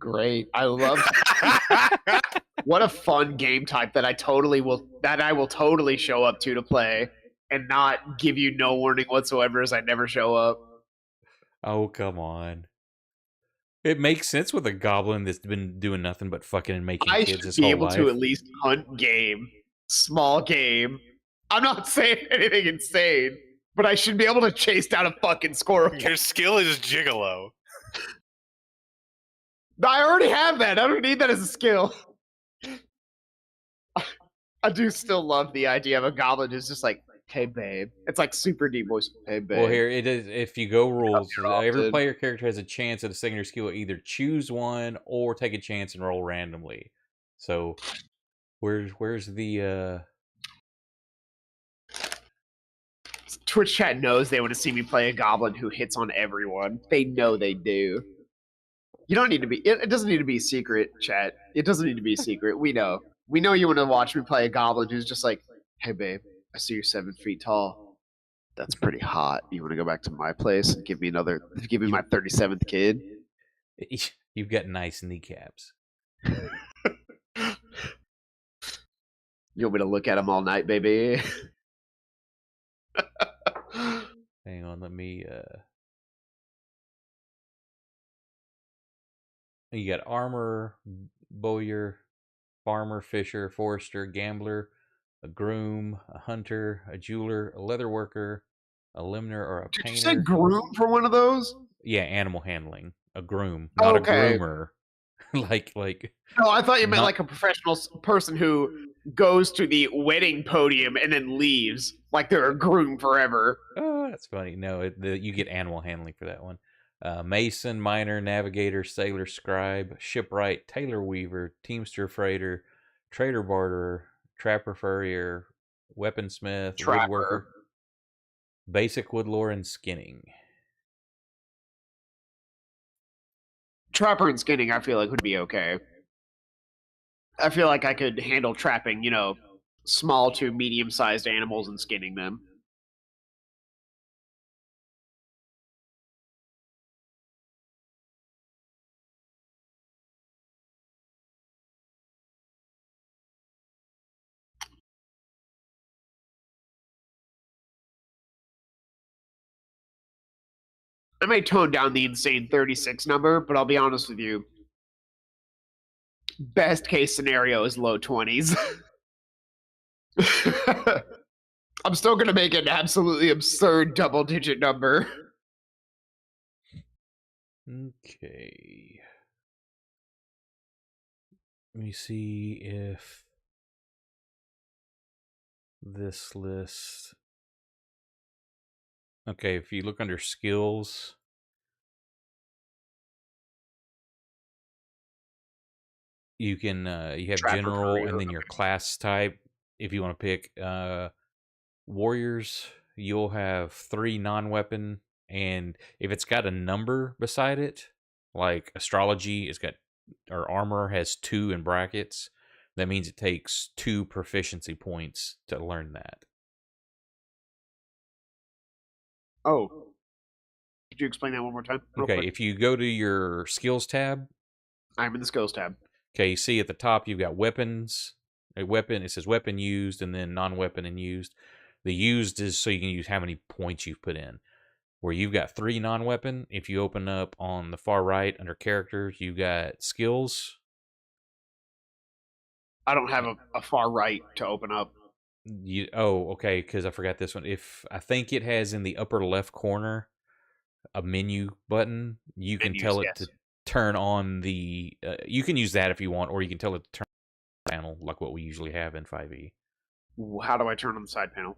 Great. I love what a fun game type that I will totally show up to play and not give you no warning whatsoever as I never show up. Oh, come on. It makes sense with a goblin that's been doing nothing but fucking and making kids his whole life. I should be able to at least hunt game. Small game. I'm not saying anything insane, but I should be able to chase down a fucking squirrel. Your skill is gigolo. I already have that. I don't need that as a skill. I do still love the idea of a goblin who's just like, hey, babe. It's like super deep voice. Hey, babe. Well, here it is. If you go rules, every player character has a chance at a secondary skill. Either choose one or take a chance and roll randomly. So, where's the Twitch chat knows they want to see me play a goblin who hits on everyone. They know they do. You don't need to be. It doesn't need to be secret, chat. It doesn't need to be secret. We know. We know you want to watch me play a goblin who's just like, hey, babe, I see you're 7 feet tall. That's pretty hot. You want to go back to my place and give me my 37th kid? You've got nice kneecaps. You want me to look at them all night, baby? Hang on, let me. You got armor, bowyer, farmer, fisher, forester, gambler, a groom, a hunter, a jeweler, a leather worker, a limner, or a painter. Did you say groom for one of those? Yeah, animal handling. A groom, not a groomer. like. No, I thought you meant like a professional person who goes to the wedding podium and then leaves, like they're a groom forever. Oh, that's funny. No, you get animal handling for that one. Mason, miner, navigator, sailor, scribe, shipwright, tailor weaver, teamster, freighter, trader barterer, trapper, furrier, weaponsmith, woodworker, basic woodlore, and skinning. Trapper and skinning, I feel like would be okay. I feel like I could handle trapping, small to medium-sized animals and skinning them. I may tone down the insane 36 number, but I'll be honest with you. Best case scenario is low 20s. I'm still going to make an absolutely absurd double-digit number. Okay. Let me see if this list. Okay, if you look under skills, you can you have Trapper general career, and then your class type. If you want to pick warriors, you'll have 3 non-weapon, and if it's got a number beside it, like astrology, it's got or armor has 2 in brackets. That means it takes 2 proficiency points to learn that. Oh. Could you explain that one more time? Okay, Quick? if you go to your skills tab, I'm in the skills tab. okay, you see at the top you've got weapons. A weapon, it says weapon used and then non-weapon and used. The used is so you can use how many points you've put in. Where you've got 3 non-weapon, if you open up on the far right under characters, you've got skills. I don't have a far right to open up. Okay, because I forgot this one. If I think it has in the upper left corner a menu button, you can Menus, tell it yes. to turn on the. You can use that if you want, or you can tell it to turn on the panel like what we usually have in 5e. How do I turn on the side panel?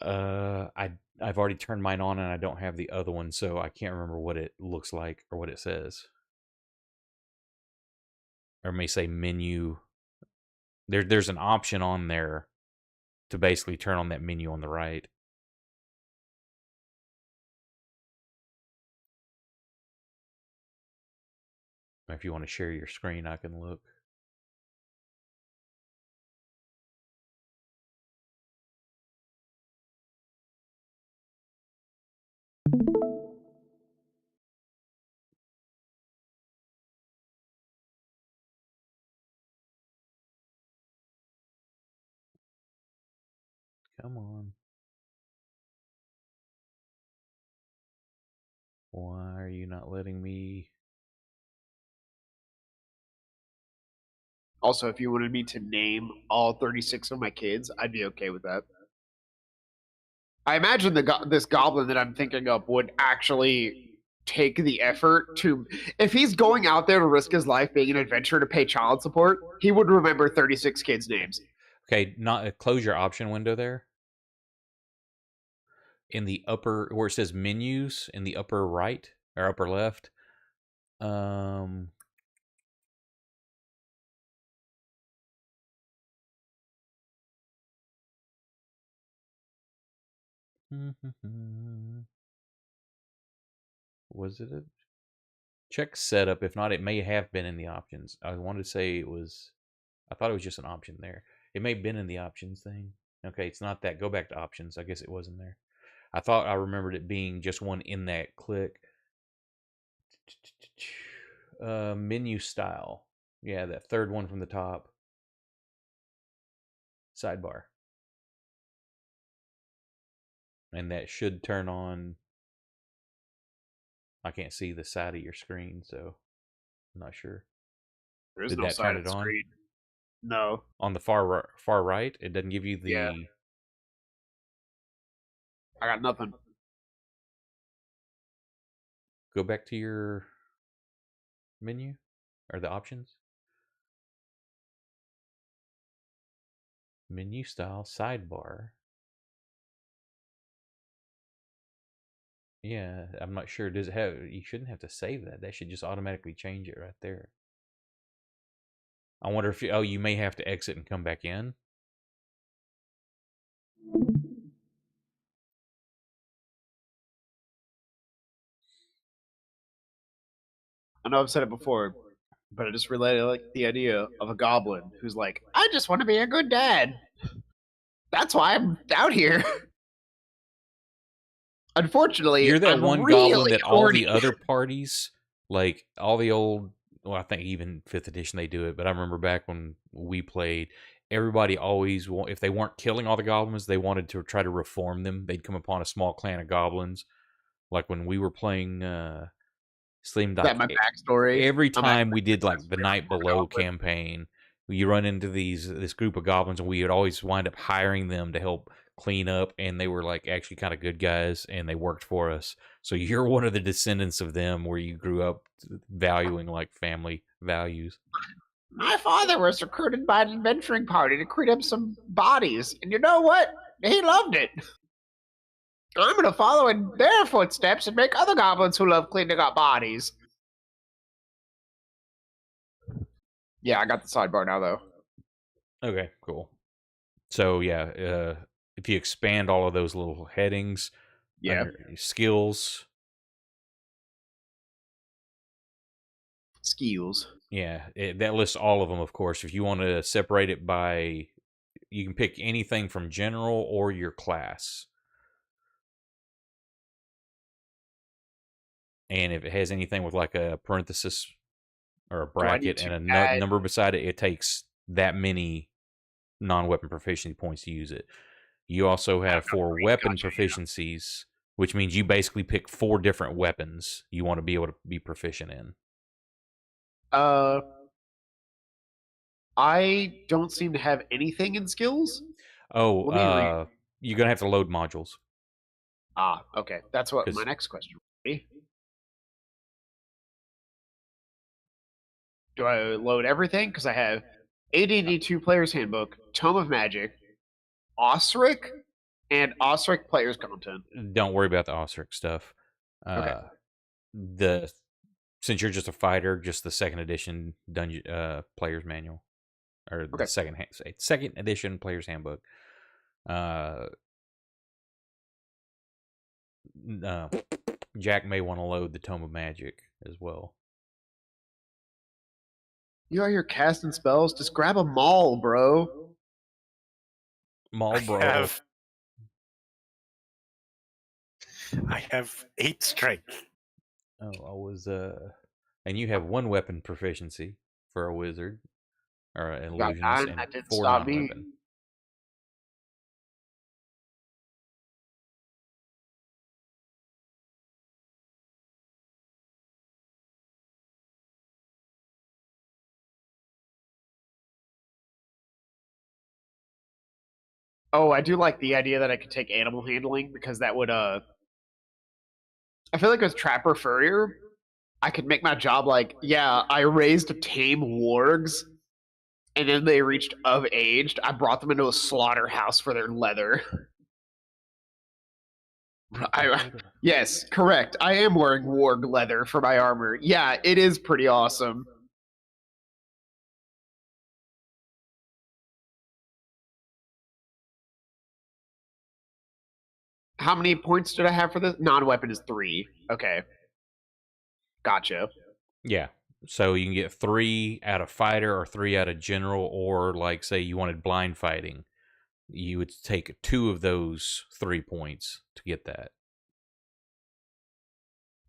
I've already turned mine on and I don't have the other one, so I can't remember what it looks like or what it says. Or it may say menu. There's an option on there to basically turn on that menu on the right. If you want to share your screen, I can look. Come on. Why are you not letting me? Also, if you wanted me to name all 36 of my kids, I'd be okay with that. I imagine this goblin that I'm thinking of would actually take the effort to. If he's going out there to risk his life being an adventurer to pay child support, he would remember 36 kids' names. Okay, not close your option window there. In the upper where it says menus in the upper right or upper left. Was it a check setup? If not, it may have been in the options. I wanted to say it was. I thought it was just an option there. It may have been in the options thing. Okay, it's not that. Go back to options. I guess it wasn't there. I thought I remembered it being just one in that click. Menu style. Yeah, that third one from the top. Sidebar. And that should turn on. I can't see the side of your screen, so I'm not sure. There is Did no that side turn of it the on? screen. No. On the far right, it doesn't give you the. Yeah. I got nothing. Go back to your menu or the options. Menu style sidebar. Yeah, I'm not sure. Does it have? You shouldn't have to save that. That should just automatically change it right there. I wonder if you. Oh, you may have to exit and come back in. I know I've said it before, but I just really like the idea of a goblin who's like, I just want to be a good dad. That's why I'm out here. Unfortunately, You're that I'm one really goblin that all horny. the other parties, like all the old. Well, I think even 5th edition they do it, but I remember back when we played, everybody always, if they weren't killing all the goblins, they wanted to try to reform them. They'd come upon a small clan of goblins Like when we were playing Slim That Doc, my backstory. every I'm time actually we did like the Night a Below goblin. campaign, you run into this group of goblins, and we would always wind up hiring them to help clean up, and they were like actually kind of good guys, and they worked for us. So you're one of the descendants of them, where you grew up valuing like family values. My father was recruited by an adventuring party to clean up some bodies, and you know what? He loved it. I'm gonna follow in their footsteps and make other goblins who love cleaning up bodies. Yeah, I got the sidebar now, though. Okay, cool. So yeah, if you expand all of those little headings Yeah. under skills, Skills. yeah, that lists all of them. Of course, if you want to separate it by, you can pick anything from general or your class. And if it has anything with like a parenthesis or a Do I need bracket and to a add? number beside it, it takes that many non-weapon proficiency points to use it. You also have 4 weapon Gotcha. proficiencies, which means you basically pick 4 different weapons you want to be able to be proficient in. I don't seem to have anything in skills. Oh, Let me read. you're gonna have to load modules Okay. That's what my because next question would be. Do I load everything? Because I have AD&D 2 Player's Handbook, Tome of Magic, Osric, and Osric Player's Content. don't worry about the Osric stuff. Okay. The Since you're just a fighter, just the second edition dungeon player's manual, or the Okay. second edition player's handbook. Uh, uh, Jack may want to load the Tome of Magic as well. You out here casting spells? Just grab a maul, bro. Marlboro. I have 8 strength. Oh, I was and you have 1 weapon proficiency for a wizard or an Got illusionist, 9. and That didn't 4 stop me. non-weapon. Oh, I do like the idea that I could take animal handling because that would I feel like as Trapper Furrier, I could make my job like, yeah, I raised tame wargs, and then they reached of age. I brought them into a slaughterhouse for their leather. Yes, correct. I am wearing warg leather for my armor. Yeah, it is pretty awesome. How many points did I have for this? Non-weapon is 3. Okay. Gotcha. Yeah. So you can get 3 out of fighter or 3 out of general, or like say you wanted blind fighting, you would take 2 of those 3 points to get that.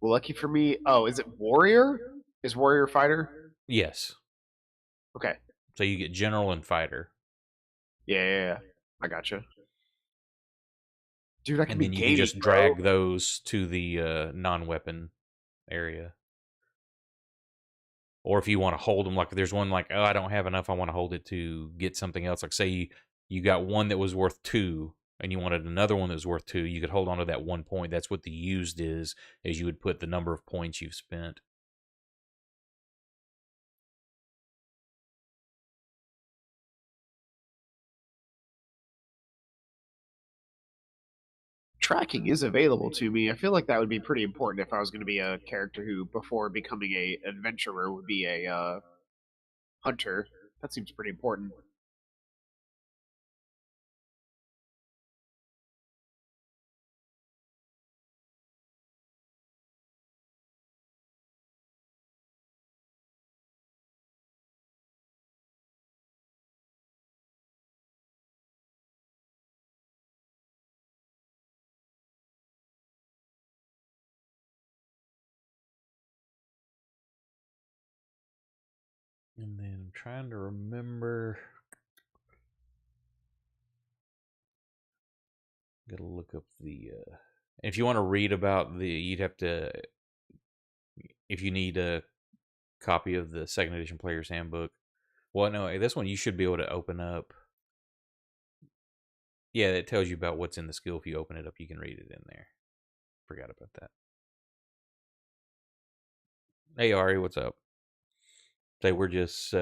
Well, lucky for me. Oh, is it warrior? Is warrior fighter? Yes. Okay. So you get general and fighter. Yeah. I gotcha. Dude, I can And be then you can gaming, just bro. drag those to the non-weapon area. Or if you want to hold them, like if there's one like, oh, I don't have enough, I want to hold it to get something else. Like say you got one that was worth 2 and you wanted another one that was worth 2, you could hold on to that 1 point. That's what the used is you would put the number of points you've spent. Tracking is available to me. I feel like that would be pretty important if I was going to be a character who, before becoming a adventurer, would be a hunter. That seems pretty important. And then I'm trying to remember. Gotta look up the If you want to read about you'd have to, if you need a copy of the second edition player's handbook. Well, no, this one you should be able to open up. Yeah, it tells you about what's in the skill. If you open it up, you can read it in there. Forgot about that. Hey Ari, what's up? Say we're just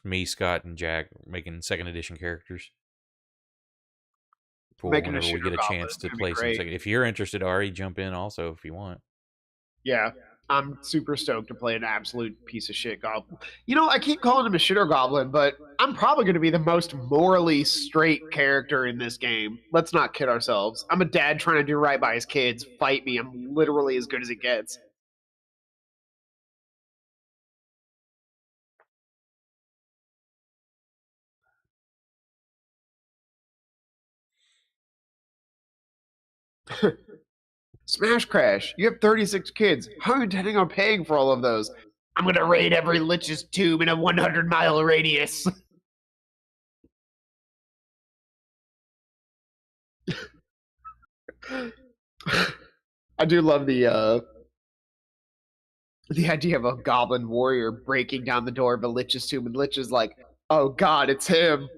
me, Scott, and Jack making second edition characters for Making a whenever we shooter get a goblin. chance to It'd be play some great. second. If you're interested, Ari, jump in also if you want. Yeah, I'm super stoked to play an absolute piece of shit goblin. You know, I keep calling him a shitter goblin, but I'm probably going to be the most morally straight character in this game. Let's not kid ourselves. I'm a dad trying to do right by his kids. Fight me. I'm literally as good as it gets. Smash Crash, you have 36 kids. How are you intending on paying for all of those? I'm going to raid every Lich's tomb in a 100-mile radius. I do love the idea of a goblin warrior breaking down the door of a Lich's tomb, and Lich is like, oh god, it's him.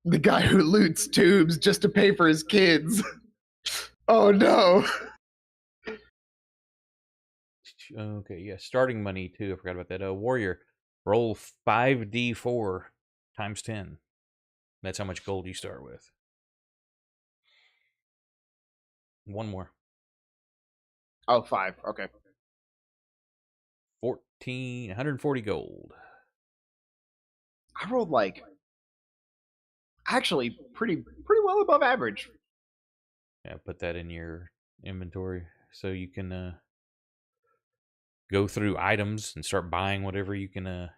The guy who loots tombs just to pay for his kids. Oh no. Okay, yeah, starting money too. I forgot about that. Warrior, roll 5d4 times 10. That's how much gold you start with. One more. Oh, 5. Okay. 140 gold. I rolled like actually pretty well above average. Yeah, put that in your inventory so you can go through items and start buying whatever you can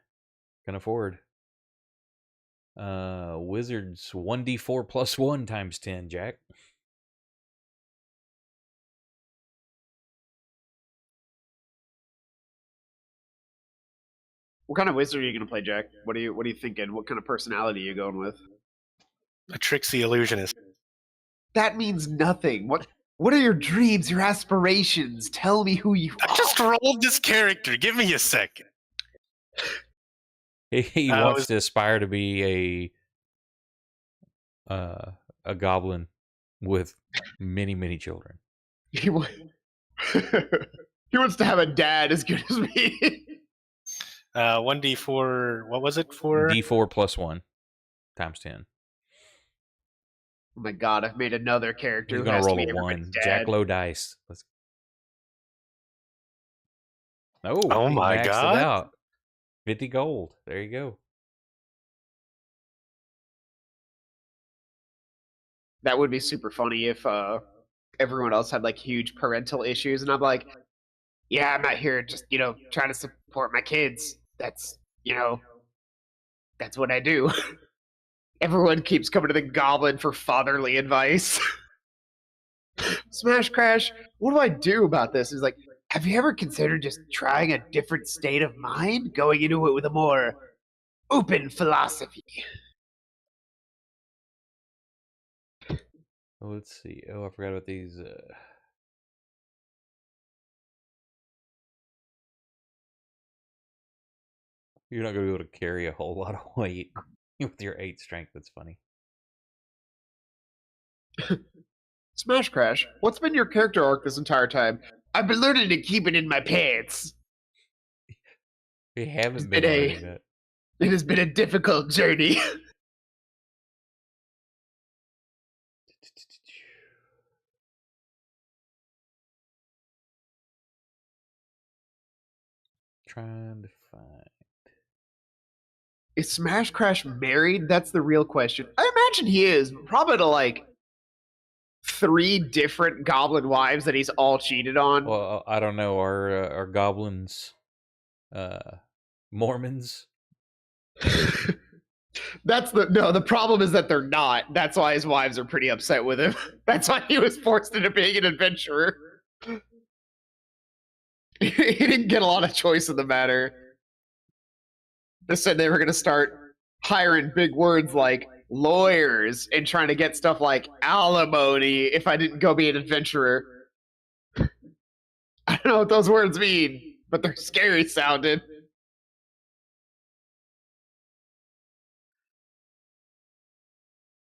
afford. Wizards 1d4 plus 1 times 10, Jack. What kind of wizard are you going to play, Jack? What are you thinking? What kind of personality are you going with? A tricksy illusionist. That means nothing. What are your dreams, your aspirations? Tell me who you are. I just rolled this character. Give me a second. He wants to aspire to be a goblin with many children. He wants to have a dad as good as me. 1d4. What was it for? D4 plus 1 times 10. Oh my god, I've made another character He's who gonna has to roll be a everybody's 1. dad. Jack low dice. Oh he my maxed god. it out. 50 gold. There you go. That would be super funny if everyone else had like huge parental issues, and I'm like, yeah, I'm not here just trying to support my kids. That's that's what I do. Everyone keeps coming to the goblin for fatherly advice. Smash Crash, what do I do about this? He's like, have you ever considered just trying a different state of mind, going into it with a more open philosophy? Let's see. Oh, I forgot about these. You're not going to be able to carry a whole lot of weight with your 8 strength. That's funny. Smash Crash, what's been your character arc this entire time? I've been learning to keep it in my pants. We haven't been learning that. It has been a difficult journey. Trying to find. Is Smash Crash married? That's the real question. I imagine he is. Probably to like 3 different goblin wives that he's all cheated on. Well, I don't know. Are goblins Mormons? The problem is that they're not. That's why his wives are pretty upset with him. That's why he was forced into being an adventurer. He didn't get a lot of choice in the matter. They said they were going to start hiring big words like lawyers and trying to get stuff like alimony if I didn't go be an adventurer. I don't know what those words mean, but they're scary sounding.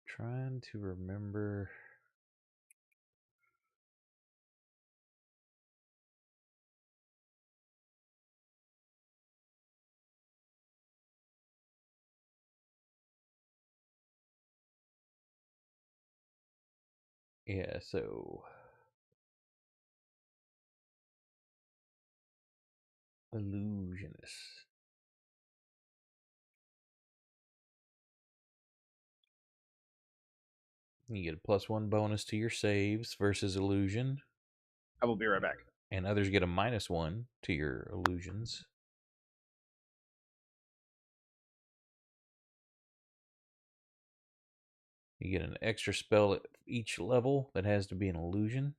Trying to remember. Yeah, so illusionist. You get a +1 bonus to your saves versus illusion, I will be right back. and others get a -1 to your illusions. You get an extra spell at each level that has to be an illusion.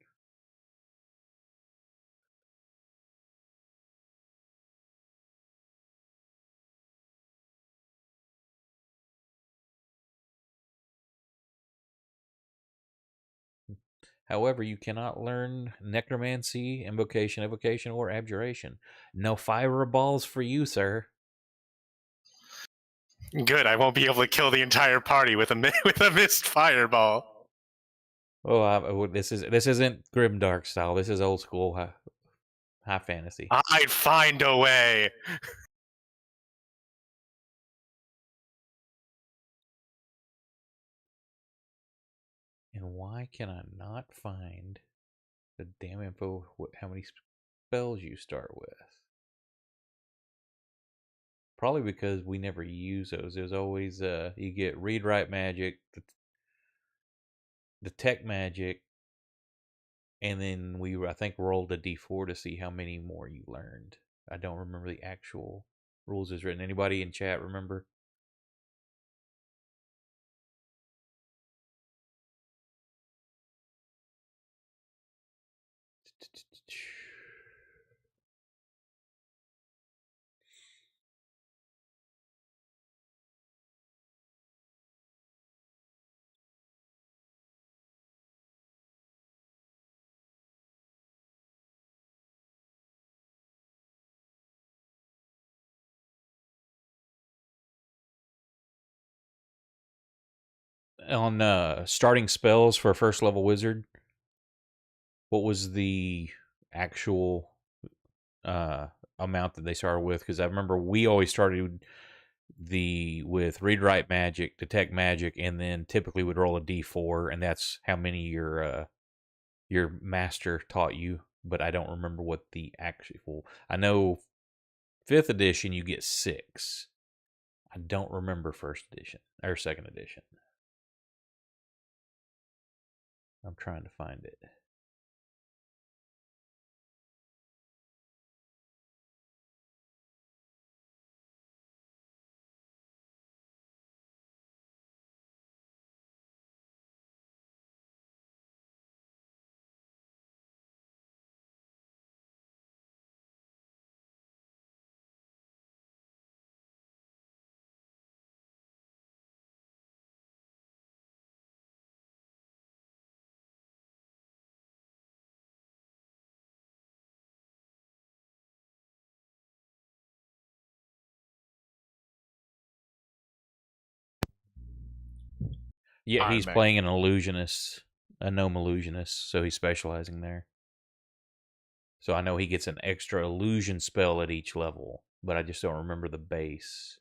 However, you cannot learn necromancy, invocation, evocation, or abjuration. No fireballs for you, sir. Good. I won't be able to kill the entire party with a with a missed fireball. Oh, this isn't GrimDark style. This is old school high fantasy. I'd find a way. And why can I not find the damn info? How many spells you start with? Probably because we never use those. There's always you get read write magic, the tech magic, and then I think rolled a d4 to see how many more you learned. I don't remember the actual rules as written. Anybody in chat remember? On starting spells for a first level wizard, what was the actual amount that they started with? Because I remember we always started with read write magic, detect magic, and then typically would roll a d4, and that's how many your master taught you. But I don't remember what the actual. I know 5th edition you get 6. I don't remember 1st edition or 2nd edition. I'm trying to find it. Yeah, he's playing an illusionist, a gnome illusionist, so he's specializing there. So I know he gets an extra illusion spell at each level, but I just don't remember the base.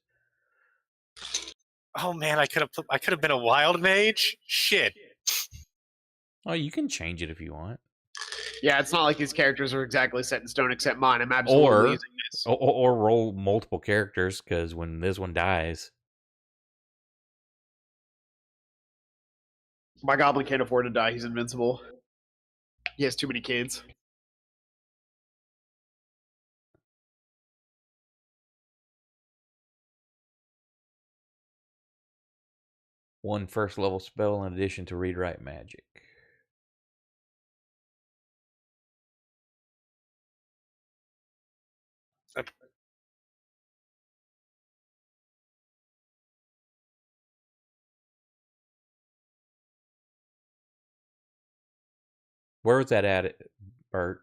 Oh man, I could have been a wild mage. Shit. Oh, you can change it if you want. Yeah, it's not like these characters are exactly set in stone except mine. I'm absolutely using this. Or roll multiple characters, because when this one dies. My goblin can't afford to die. He's invincible. He has too many kids. One first level spell in addition to read write magic. Where was that at, Bert?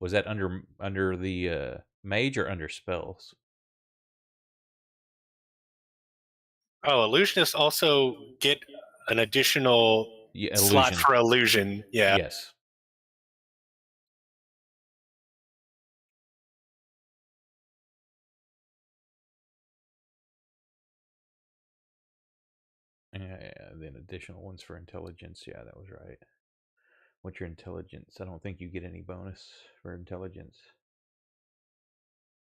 Was that under the mage or under spells? Oh, illusionists also get an additional Yeah, slot illusion. for illusion. Yeah. Yes. Yeah, then additional ones for intelligence. Yeah, that was right. What's your intelligence? I don't think you get any bonus for intelligence.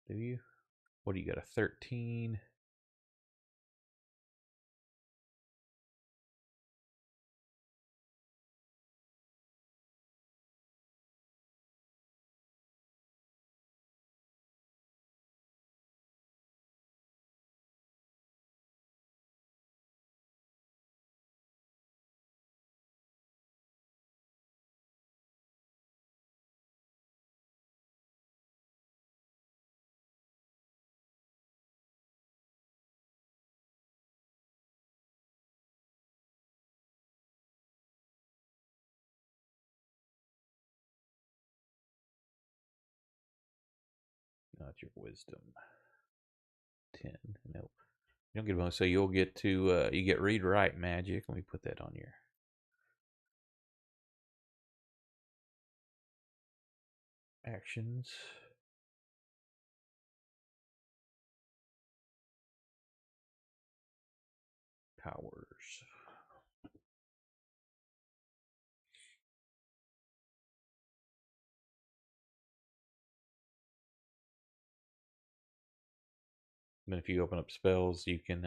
Do you? What do you got? A 13? Not your wisdom. 10. Nope. You don't get a bonus, so you'll get to you get read write magic. Let me put that on your actions. Powers. Then if you open up spells, you can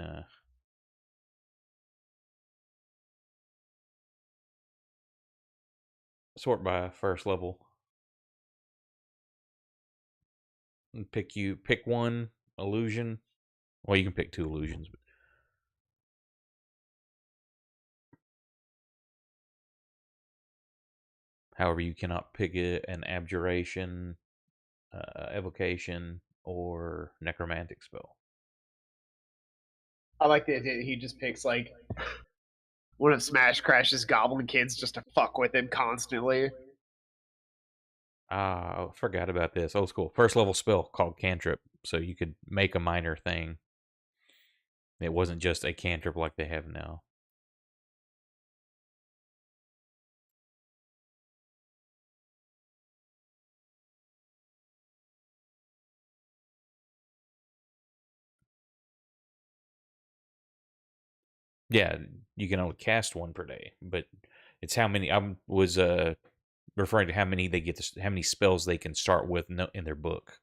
sort by first level. And pick one illusion. Well, you can pick two illusions. But however, you cannot pick an abjuration, evocation, or necromantic spell. I like the idea that he just picks like one of Smash Crash's Goblin kids just to fuck with him constantly. Ah, I forgot about this. Old school. First level spell called cantrip. So you could make a minor thing. It wasn't just a cantrip like they have now. Yeah, you can only cast one per day, but it's how many. I was referring to how many they get, how many spells they can start with in their book.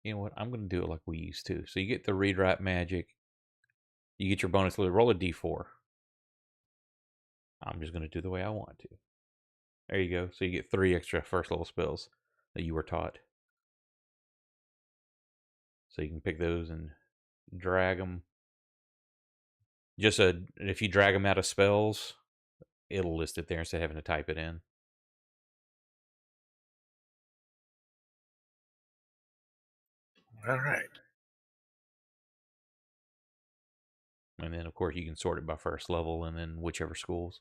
You know what? I'm going to do it like we used to. So you get the read write magic. You get your bonus. Roll a d4. I'm just going to do the way I want to. There you go. So you get 3 extra first level spells that you were taught. So you can pick those and drag them. If you drag them out of spells, it'll list it there instead of having to type it in. All right. And then, of course, you can sort it by first level and then whichever schools.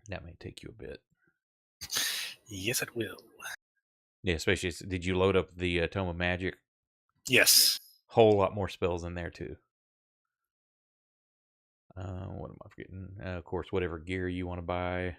That may take you a bit. Yes, it will. Yeah, especially, did you load up the Tome of Magic? Yes. Whole lot more spells in there, too. What am I forgetting? Of course, whatever gear you want to buy.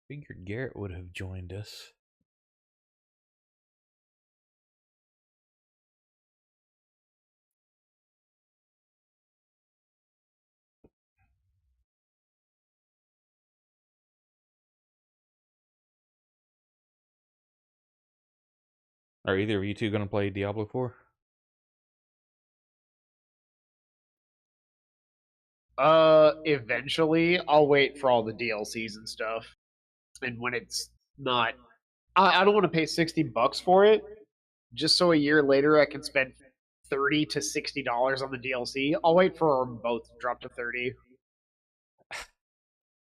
Figured Garrett would have joined us. Are either of you two going to play Diablo 4? Eventually, I'll wait for all the DLCs and stuff. And when it's not, I don't want to pay $60 for it, just so a year later I can spend $30 to $60 on the DLC. I'll wait for them both to drop to 30.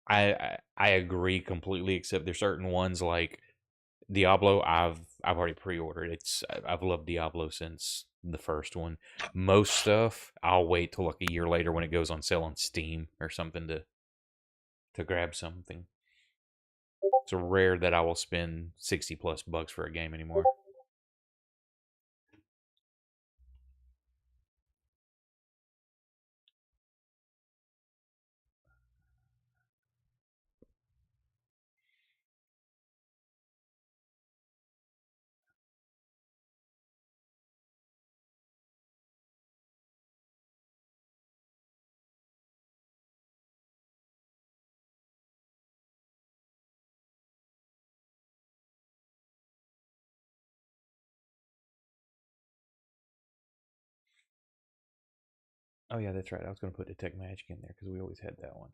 I agree completely, except there's certain ones like Diablo. I've already pre-ordered. I've loved Diablo since the first one. Most stuff I'll wait till like a year later when it goes on sale on Steam or something to grab something. It's rare that I will spend 60 plus bucks for a game anymore. Oh yeah, that's right. I was going to put Detect Magic in there because we always had that one.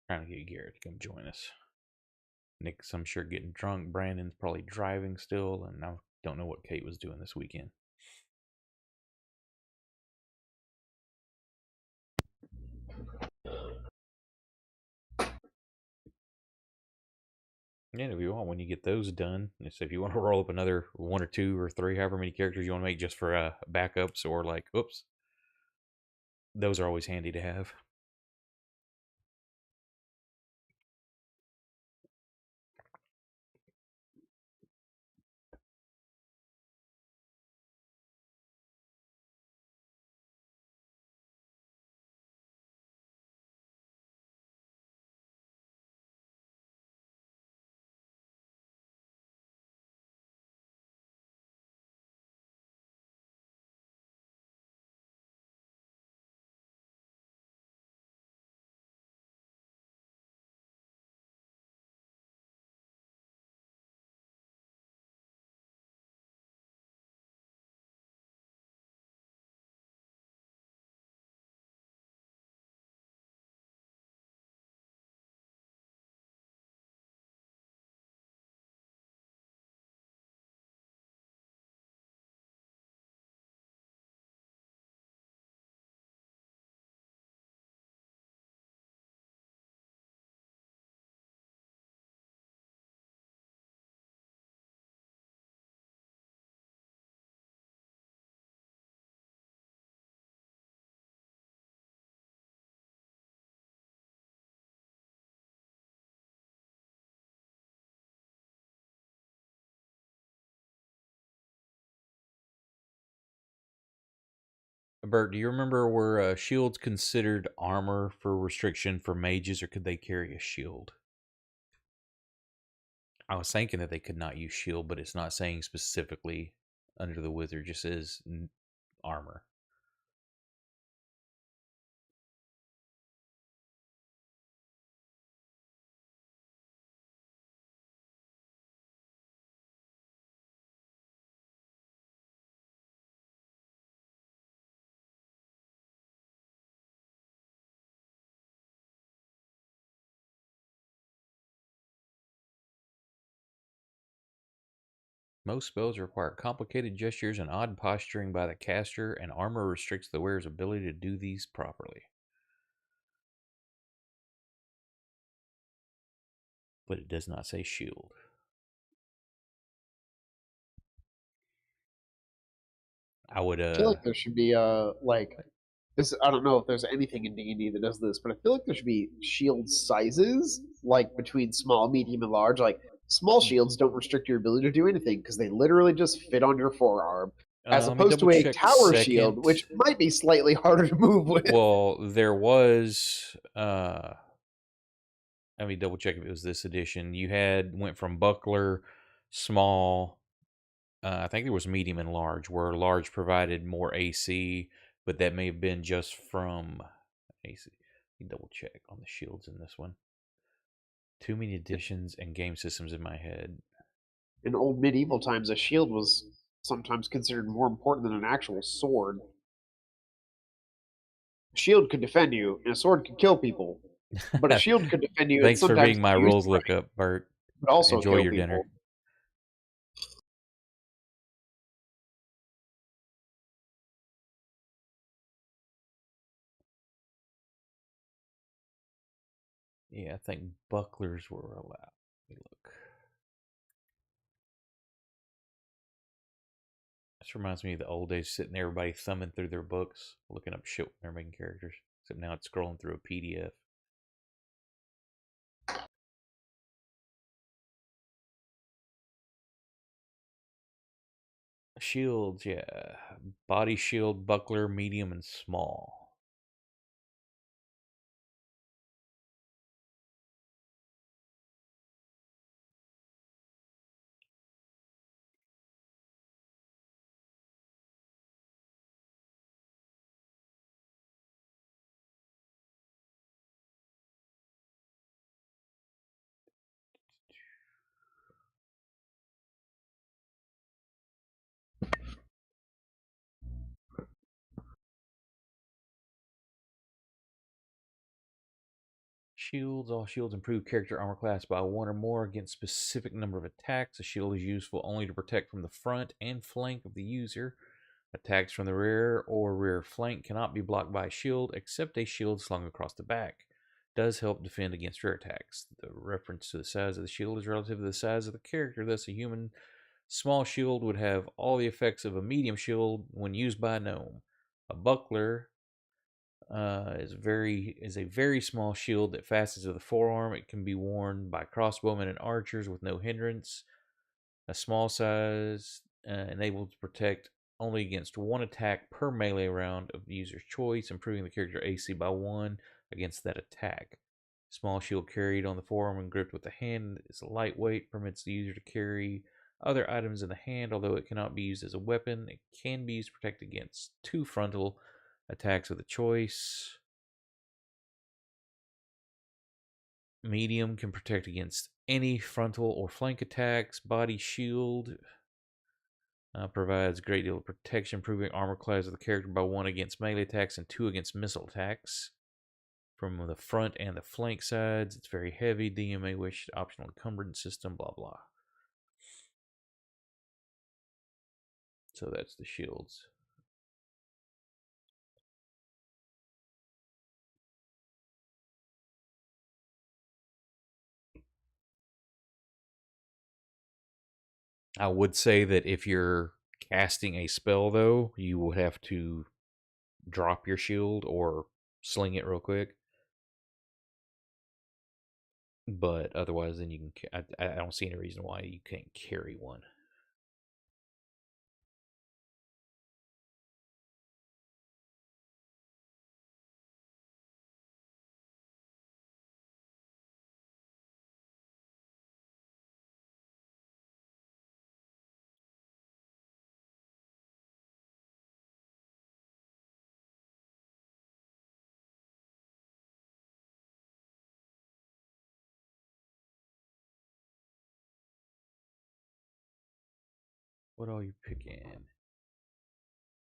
Trying to get Garrett to come join us. Nick's, I'm sure, getting drunk. Brandon's probably driving still, and I don't know what Kate was doing this weekend. Yeah, if you want, when you get those done, so if you want to roll up another one or two or three, however many characters you want to make just for backups or like, oops, those are always handy to have. Bert, do you remember were shields considered armor for restriction for mages, or could they carry a shield? I was thinking that they could not use shield, but it's not saying specifically under the wizard, just says armor. Most spells require complicated gestures and odd posturing by the caster, and armor restricts the wearer's ability to do these properly. But it does not say shield. I would I feel like there should be like this. I don't know if there's anything in D&D that does this, but I feel like there should be shield sizes, like between small, medium, and large. Like small shields don't restrict your ability to do anything because they literally just fit on your forearm, as let me opposed double to a check tower shield, second. which might be slightly harder to move with. Well, there was let me double check if it was this edition. You had went from buckler, small, I think there was medium and large, where large provided more AC, but that may have been just from AC. Let me double check on the shields in this one. Too many editions and game systems in my head. In old medieval times, a shield was sometimes considered more important than an actual sword. A shield could defend you, and a sword could kill people. But a shield could defend you and Thanks for sometimes being be my used rules right, lookup, Bert. but also Enjoy kill your people. dinner. Yeah, I think bucklers were allowed. Let me look. This reminds me of the old days, sitting there, everybody thumbing through their books, looking up shit when they're making characters. Except now it's scrolling through a PDF. Shields, yeah. Body shield, buckler, medium, and small. Shields. All shields improve character armor class by 1 or more against specific number of attacks. A shield is useful only to protect from the front and flank of the user. Attacks from the rear or rear flank cannot be blocked by a shield, except a shield slung across the back. Does help defend against rear attacks. The reference to the size of the shield is relative to the size of the character. Thus, a human small shield would have all the effects of a medium shield when used by a gnome. A buckler is a very small shield that fastens to the forearm. It can be worn by crossbowmen and archers with no hindrance. A small size enabled to protect only against one attack per melee round of the user's choice, improving the character AC by 1 against that attack. Small shield carried on the forearm and gripped with the hand is lightweight, permits the user to carry other items in the hand, although it cannot be used as a weapon. It can be used to protect against 2 frontal attacks of the choice. Medium can protect against any frontal or flank attacks. Body shield provides a great deal of protection, improving armor class of the character by 1 against melee attacks and 2 against missile attacks. From the front and the flank sides, it's very heavy. DMA wish optional encumbrance system, blah blah. So that's the shields. I would say that if you're casting a spell, though, you would have to drop your shield or sling it real quick. But otherwise, then you can. I don't see any reason why you can't carry one. What are you picking?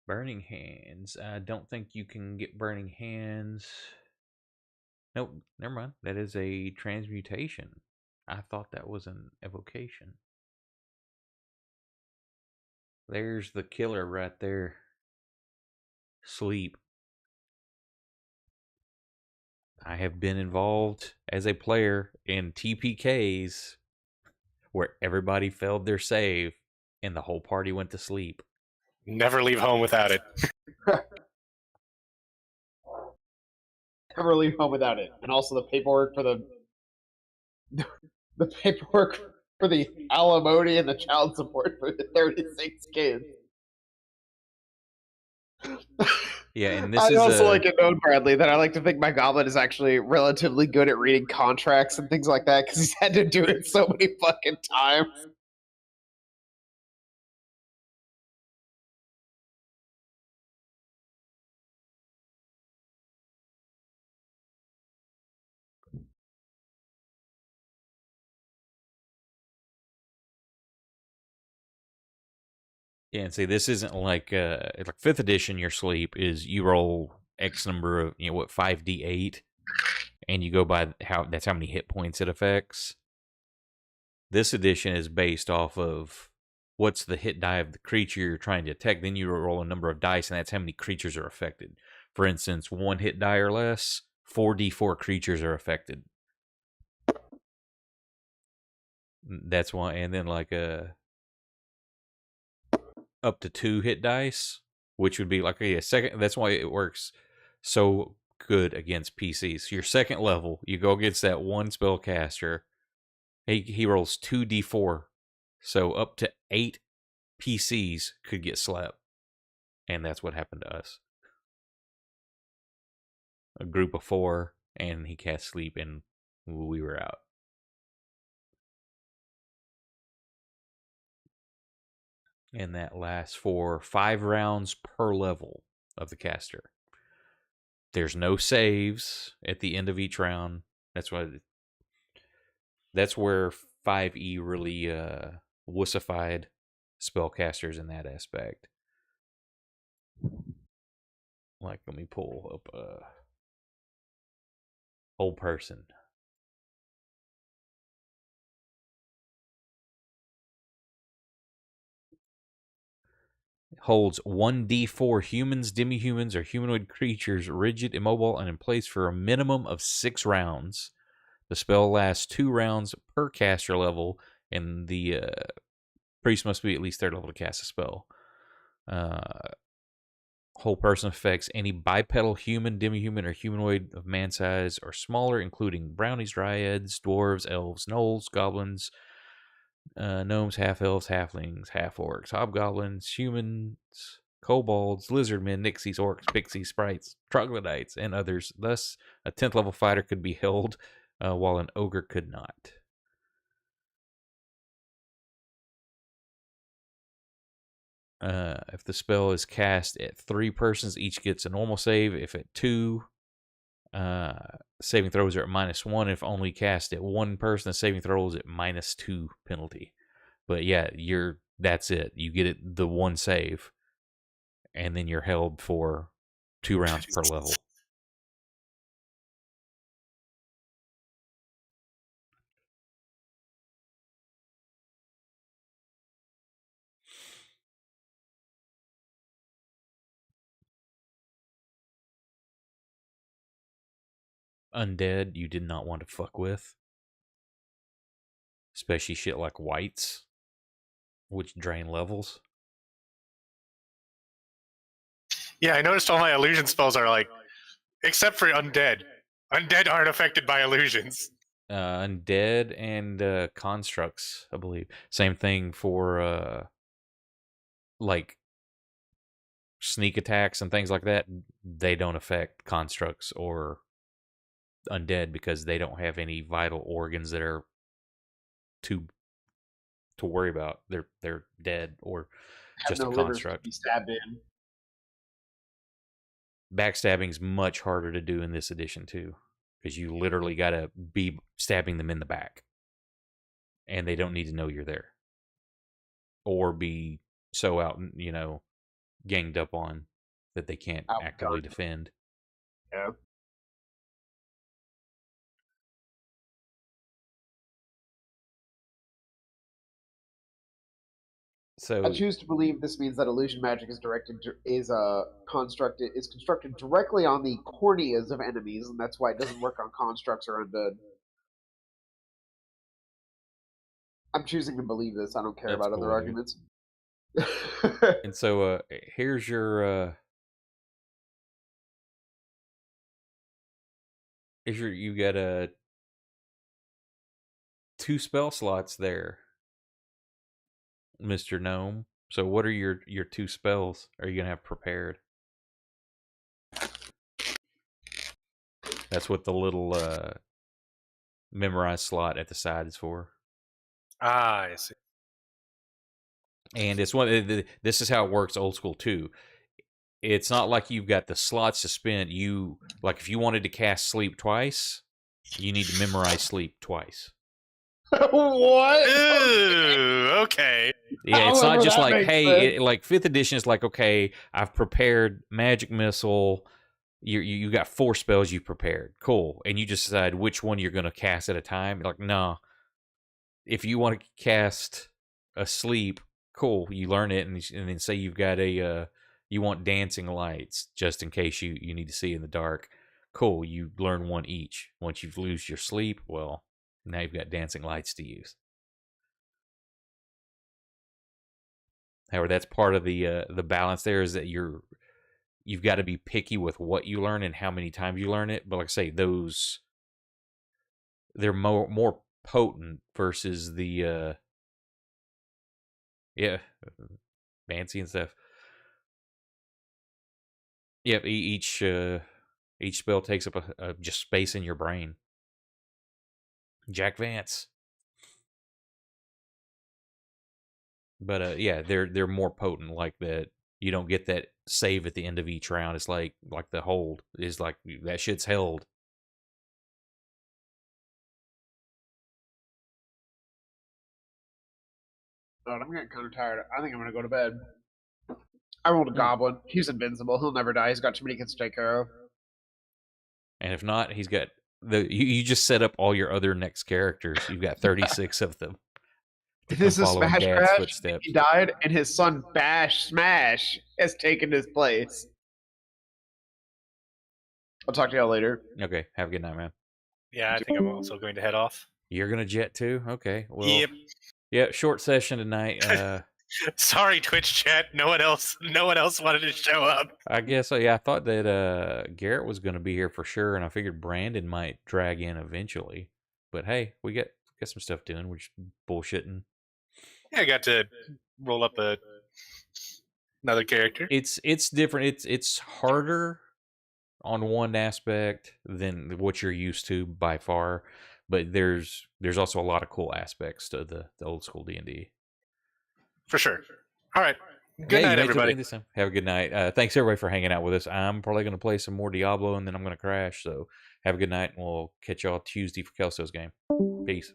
Burning Hands. I don't think you can get Burning Hands. Nope, never mind. That is a transmutation. I thought that was an evocation. There's the killer right there. Sleep. I have been involved as a player in TPKs where everybody failed their save and the whole party went to sleep. Never leave home without it. Never leave home without it. And also the paperwork for the paperwork for the alimony and the child support for the 36 kids. Yeah, and this I is also a like it known, Bradley, that I like to think my goblin is actually relatively good at reading contracts and things like that because he's had to do it so many fucking times. yeah, and see, this isn't like fifth edition. Your sleep is you roll X number of 5d8, and you go by how many hit points it affects. This edition is based off of what's the hit die of the creature you're trying to attack. Then you roll a number of dice, and that's how many creatures are affected. For instance, one hit die or less, 4d4 creatures are affected. That's why, and then like up to 2 hit dice, which would be like a second. That's why it works so good against PCs. So your second level, you go against that one spellcaster. He rolls 2d4, so up to 8 PCs could get slept, and that's what happened to us. A group of 4, and he cast sleep, and we were out. And that lasts for 5 rounds per level of the caster. There's no saves at the end of each round. That's where 5e really wussified spellcasters in that aspect. Like, let me pull up a whole person. Holds 1d4 humans, demi-humans, or humanoid creatures rigid, immobile, and in place for a minimum of 6 rounds. The spell lasts 2 rounds per caster level, and the priest must be at least 3rd level to cast a spell. Whole person affects any bipedal human, demi-human, or humanoid of man size or smaller, including brownies, dryads, dwarves, elves, gnolls, goblins, gnomes, half-elves, halflings, half-orcs, hobgoblins, humans, kobolds, lizardmen, nixies, orcs, pixies, sprites, troglodytes, and others. Thus, a 10th level fighter could be held, while an ogre could not. If the spell is cast at 3 persons, each gets a normal save. If at 2, saving throws are at -1. If only cast at 1 person, the saving throws at -2 penalty. But yeah, that's it. You get it the 1 save, and then you're held for 2 rounds per level. Undead, you did not want to fuck with, especially shit like whites, which drain levels. Yeah, I noticed all my illusion spells are like, except for undead. Undead aren't affected by illusions. Undead and constructs, I believe. Same thing for like sneak attacks and things like that. They don't affect constructs or undead because they don't have any vital organs that are to worry about. They're dead or Have just no a livers to construct. be stabbed in. Backstabbing's much harder to do in this edition too, because you literally got to be stabbing them in the back, and they don't need to know you're there, or be so out, ganged up on that they can't actively Outgunned. defend. Yeah. So choose to believe this means that illusion magic is constructed directly on the corneas of enemies, and that's why it doesn't work on constructs or undead. I'm choosing to believe this. I don't care that's about cool, other dude. arguments. And so here's your you got 2 spell slots there, Mr. Gnome. So what are your 2 spells are you gonna have prepared? That's what the little memorize slot at the side is for. Ah, I see. And it's this is how it works old school too. It's not like you've got the slots to spend. You like if you wanted to cast sleep twice, you need to memorize sleep twice. What? Ooh, okay. Yeah, it's not However, just that like, makes hey, sense. like 5th edition is like, okay, I've prepared magic missile. You got 4 spells you prepared, cool, and you just decide which one you're gonna cast at a time. Like, no, if you want to cast a sleep, cool, you learn it, and then say you've got you want dancing lights just in case you need to see in the dark. Cool, you learn one each. Once you lose your sleep, well, now you've got dancing lights to use. However, that's part of the balance. There is that you've got to be picky with what you learn and how many times you learn it. But like I say, they're more potent versus the yeah, fancy and stuff. Yep, each spell takes up a just space in your brain. Jack Vance. But yeah, they're more potent like that. You don't get that save at the end of each round. It's like the hold is like that shit's held. God, I'm getting kind of tired. I think I'm gonna go to bed. I rolled a goblin. He's invincible. He'll never die. He's got too many kids to take care of. And if not, he's got you just set up all your other next characters. You've got 36 of them to come This is follow in Smash Dad's Crash. footsteps. He died, and his son Bash Smash has taken his place. I'll talk to y'all later. Okay, have a good night, man. Yeah, I think I'm also going to head off. You're gonna jet too? Okay. Well, Yep. yeah, short session tonight. Sorry, Twitch chat. No one else wanted to show up. I guess yeah, I thought that Garrett was gonna be here for sure, and I figured Brandon might drag in eventually. But hey, we got some stuff doing. We're just bullshitting. Yeah, I got to roll up another character. It's different. It's harder on one aspect than what you're used to by far, but there's also a lot of cool aspects to the old school D&D. For sure. All right. Good night, everybody. Have a good night. Thanks everybody for hanging out with us. I'm probably going to play some more Diablo and then I'm going to crash. So have a good night, and we'll catch y'all Tuesday for Kelso's game. Peace.